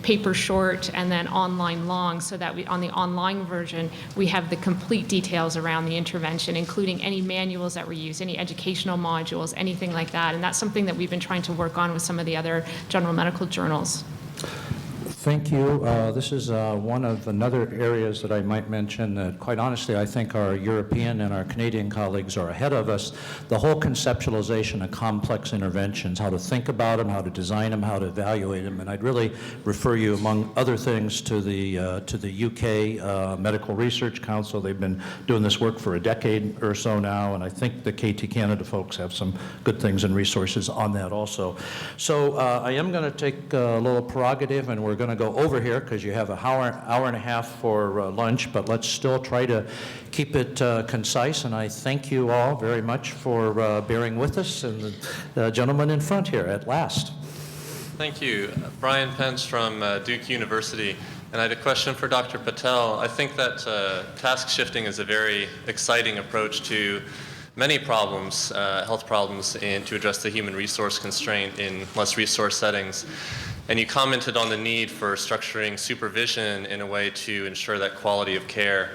paper short and then online long, so that on the online version, we have the complete details around the intervention, including any manuals that were used, any educational modules, anything like that. And that's something that we've been trying to work on with some of the other general medical journals. Thank you. This is one of another areas that I might mention that, quite honestly, I think our European and our Canadian colleagues are ahead of us. The whole conceptualization of complex interventions, how to think about them, how to design them, how to evaluate them. And I'd really refer you, among other things, to the UK Medical Research Council. They've been doing this work for a decade or so now, and I think the KT Canada folks have some good things and resources on that also. So I am going to take a little prerogative, and we're going to go over here because you have an hour and a half for lunch, but let's still try to keep it concise. And I thank you all very much for bearing with us, and the gentleman in front here at last. Thank you. Brian Pence from Duke University. And I had a question for Dr. Patel. I think that task shifting is a very exciting approach to many problems, health problems, and to address the human resource constraint in less resource settings. And you commented on the need for structuring supervision in a way to ensure that quality of care.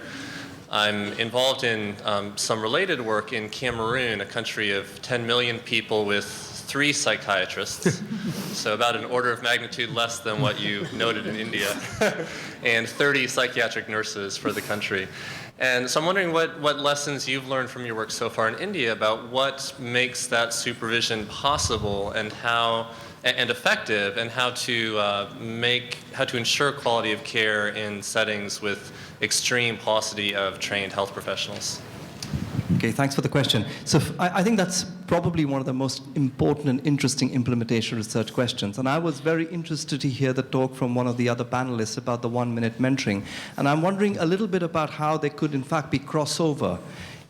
I'm involved in some related work in Cameroon, a country of 10 million people with 3 psychiatrists, so about an order of magnitude less than what you noted in India, and 30 psychiatric nurses for the country. And so I'm wondering what lessons you've learned from your work so far in India about what makes that supervision possible and effective, and how to ensure quality of care in settings with extreme paucity of trained health professionals. Okay, thanks for the question. So I think that's probably one of the most important and interesting implementation research questions. And I was very interested to hear the talk from one of the other panelists about the 1-minute mentoring. And I'm wondering a little bit about how there could, in fact, be crossover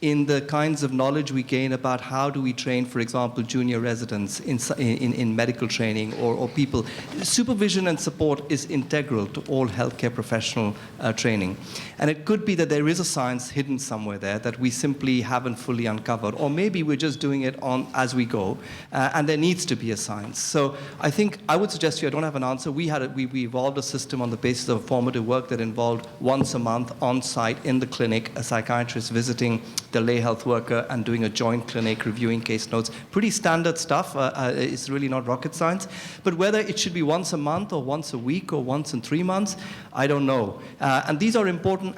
in the kinds of knowledge we gain about how do we train, for example, junior residents in medical training or people. Supervision and support is integral to all healthcare professional training. And it could be that there is a science hidden somewhere there that we simply haven't fully uncovered, or maybe we're just doing it as we go, and there needs to be a science. So I think I would suggest to you, I don't have an answer. We evolved a system on the basis of formative work that involved once a month on site in the clinic, a psychiatrist visiting the lay health worker and doing a joint clinic, reviewing case notes. Pretty standard stuff. It's really not rocket science. But whether it should be once a month or once a week or once in 3 months, I don't know. And these are important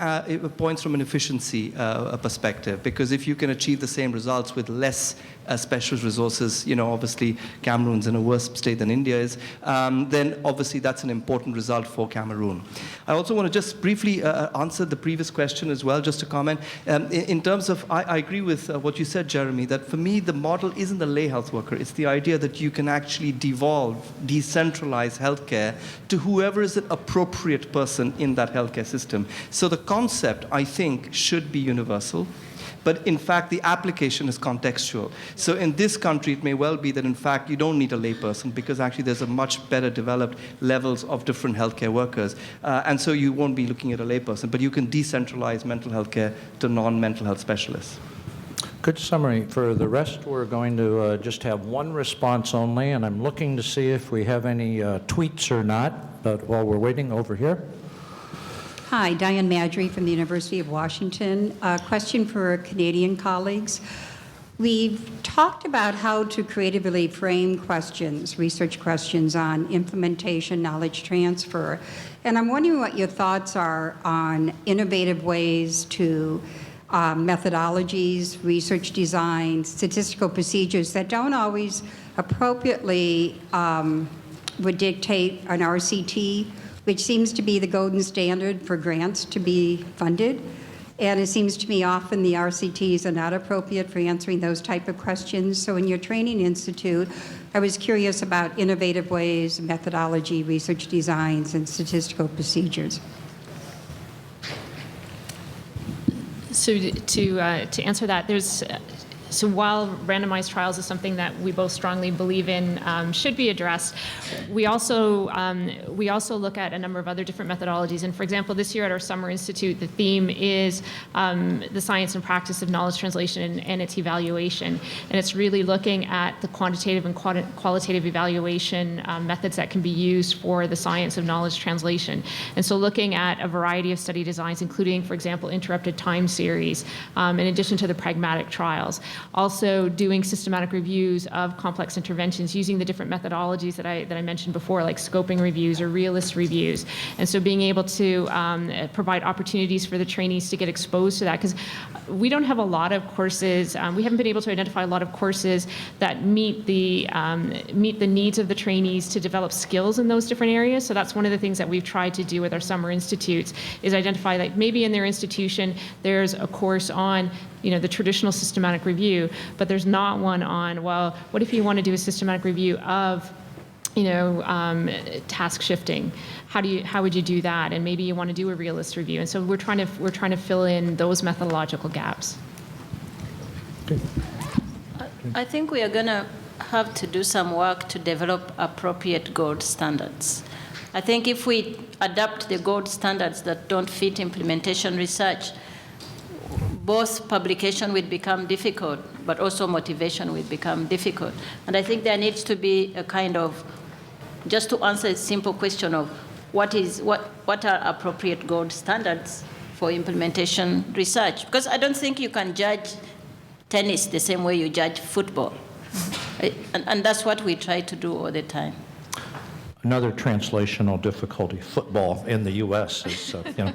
points from an efficiency perspective, because if you can achieve the same results with less specialist resources, obviously Cameroon's in a worse state than India is, then obviously that's an important result for Cameroon. I also want to just briefly answer the previous question as well, just to comment. In terms of, I agree with what you said, Jeremy, that for me the model isn't the lay health worker. It's the idea that you can actually decentralize healthcare to whoever is an appropriate person in that healthcare system. So the concept, I think, should be universal. But in fact, the application is contextual. So in this country, it may well be that in fact, you don't need a layperson, because actually there's a much better developed levels of different healthcare workers. And so you won't be looking at a layperson, but you can decentralize mental health care to non-mental health specialists. Good summary. For the rest, we're going to just have one response only, and I'm looking to see if we have any tweets or not, but while we're waiting, over here. Hi, Diane Madry from the University of Washington. A question for Canadian colleagues. We've talked about how to creatively frame questions, research questions on implementation, knowledge transfer, and I'm wondering what your thoughts are on innovative ways to methodologies, research design, statistical procedures that don't always appropriately would dictate an RCT, which seems to be the golden standard for grants to be funded. And it seems to me often the RCTs are not appropriate for answering those type of questions. So in your training institute, I was curious about innovative ways, methodology, research designs, and statistical procedures. So to answer that, so while randomized trials is something that we both strongly believe in should be addressed, we also look at a number of other different methodologies. And for example, this year at our Summer Institute, the theme is the science and practice of knowledge translation and its evaluation. And it's really looking at the quantitative and qualitative evaluation methods that can be used for the science of knowledge translation. And so looking at a variety of study designs, including, for example, interrupted time series, in addition to the pragmatic trials. Also doing systematic reviews of complex interventions using the different methodologies that I mentioned before, like scoping reviews or realist reviews. And so being able to provide opportunities for the trainees to get exposed to that, because we don't have a lot of courses, we haven't been able to identify a lot of courses that meet the needs of the trainees to develop skills in those different areas. So that's one of the things that we've tried to do with our summer institutes, is identify that maybe in their institution there's a course on the traditional systematic review, but there's not one on, well, what if you want to do a systematic review of, task shifting? How would you do that? And maybe you want to do a realist review. And so we're trying to fill in those methodological gaps. I think we are going to have to do some work to develop appropriate gold standards. I think if we adapt the gold standards that don't fit implementation research, both publication will become difficult, but also motivation will become difficult. And I think there needs to be a kind of, just to answer a simple question of what are appropriate gold standards for implementation research? Because I don't think you can judge tennis the same way you judge football. And that's what we try to do all the time. Another translational difficulty, football in the U.S. is, Soccer.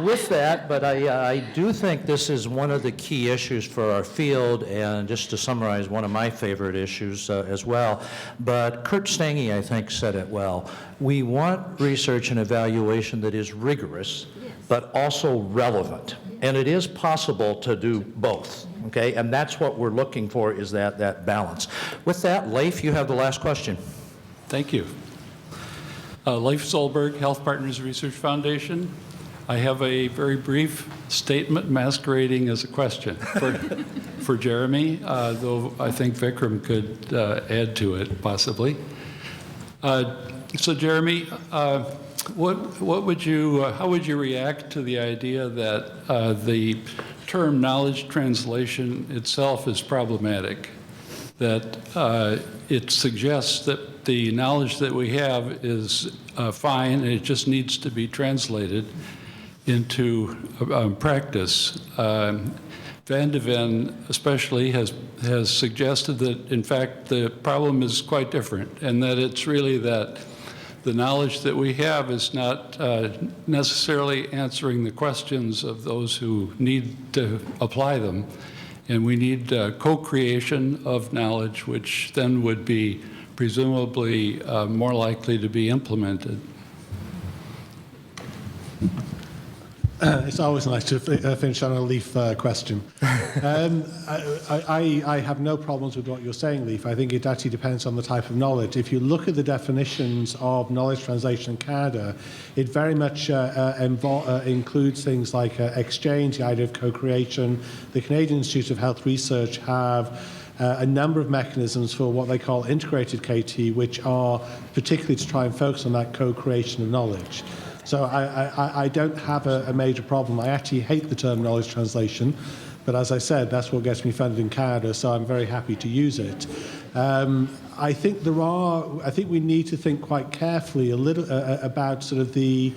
With that, but I do think this is one of the key issues for our field, and just to summarize, one of my favorite issues as well. But Kurt Stange, I think, said it well. We want research and evaluation that is rigorous, but also relevant. And it is possible to do both, okay? And that's what we're looking for, is that balance. With that, Leif, you have the last question. Thank you. Leif Solberg, Health Partners Research Foundation. I have a very brief statement masquerading as a question for Jeremy, though I think Vikram could add to it possibly. So Jeremy, what would you, how would you react to the idea that the term knowledge translation itself is problematic? That it suggests that the knowledge that we have is fine, and it just needs to be translated into practice. Van de Ven especially has suggested that, in fact, the problem is quite different, and that it's really that the knowledge that we have is not necessarily answering the questions of those who need to apply them. And we need co-creation of knowledge, which then would be presumably more likely to be implemented. It's always nice to finish on a Leaf question. I have no problems with what you're saying, Leaf. I think it actually depends on the type of knowledge. If you look at the definitions of knowledge translation in Canada, it very much includes things like exchange, the idea of co-creation. The Canadian Institute of Health Research have a number of mechanisms for what they call integrated KT, which are particularly to try and focus on that co-creation of knowledge. So I don't have a major problem. I actually hate the term knowledge translation, but as I said, that's what gets me funded in Canada, so I'm very happy to use it. I think we need to think quite carefully a little about sort of the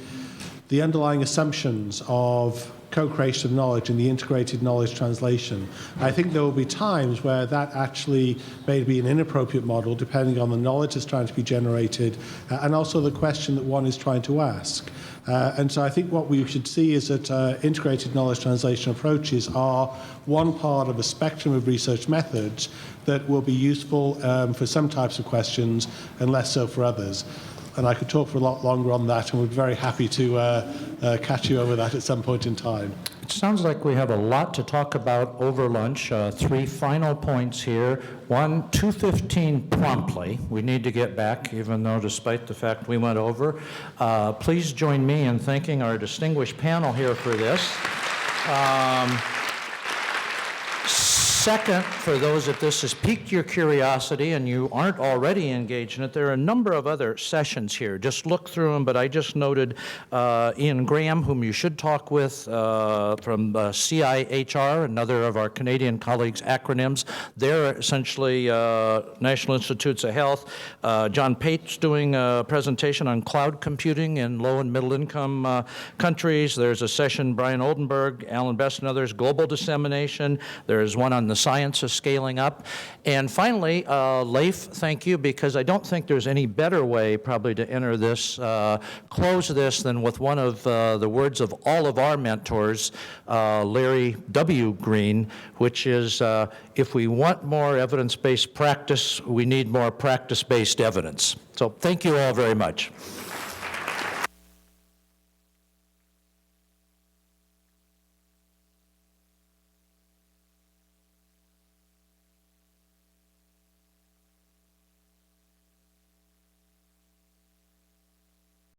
underlying assumptions of co-creation of knowledge and the integrated knowledge translation. I think there will be times where that actually may be an inappropriate model depending on the knowledge that's trying to be generated and also the question that one is trying to ask. And so I think what we should see is that integrated knowledge translation approaches are one part of a spectrum of research methods that will be useful for some types of questions and less so for others. And I could talk for a lot longer on that, and we'd be very happy to catch you over that at some point in time. It sounds like we have a lot to talk about over lunch. 3 final points here. 1, 2:15 promptly. We need to get back, even though despite the fact we went over. Please join me in thanking our distinguished panel here for this. Second, for those if this has piqued your curiosity and you aren't already engaged in it, there are a number of other sessions here. Just look through them, but I just noted Ian Graham, whom you should talk with from CIHR, another of our Canadian colleagues' acronyms. They're essentially National Institutes of Health. John Pate's doing a presentation on cloud computing in low and middle income countries. There's a session, Brian Oldenburg, Alan Best and others, global dissemination. There's one on the science of scaling up. And finally, Leif, thank you, because I don't think there's any better way probably to enter this, close this than with one of the words of all of our mentors, Larry W. Green, which is, if we want more evidence-based practice, we need more practice-based evidence. So thank you all very much.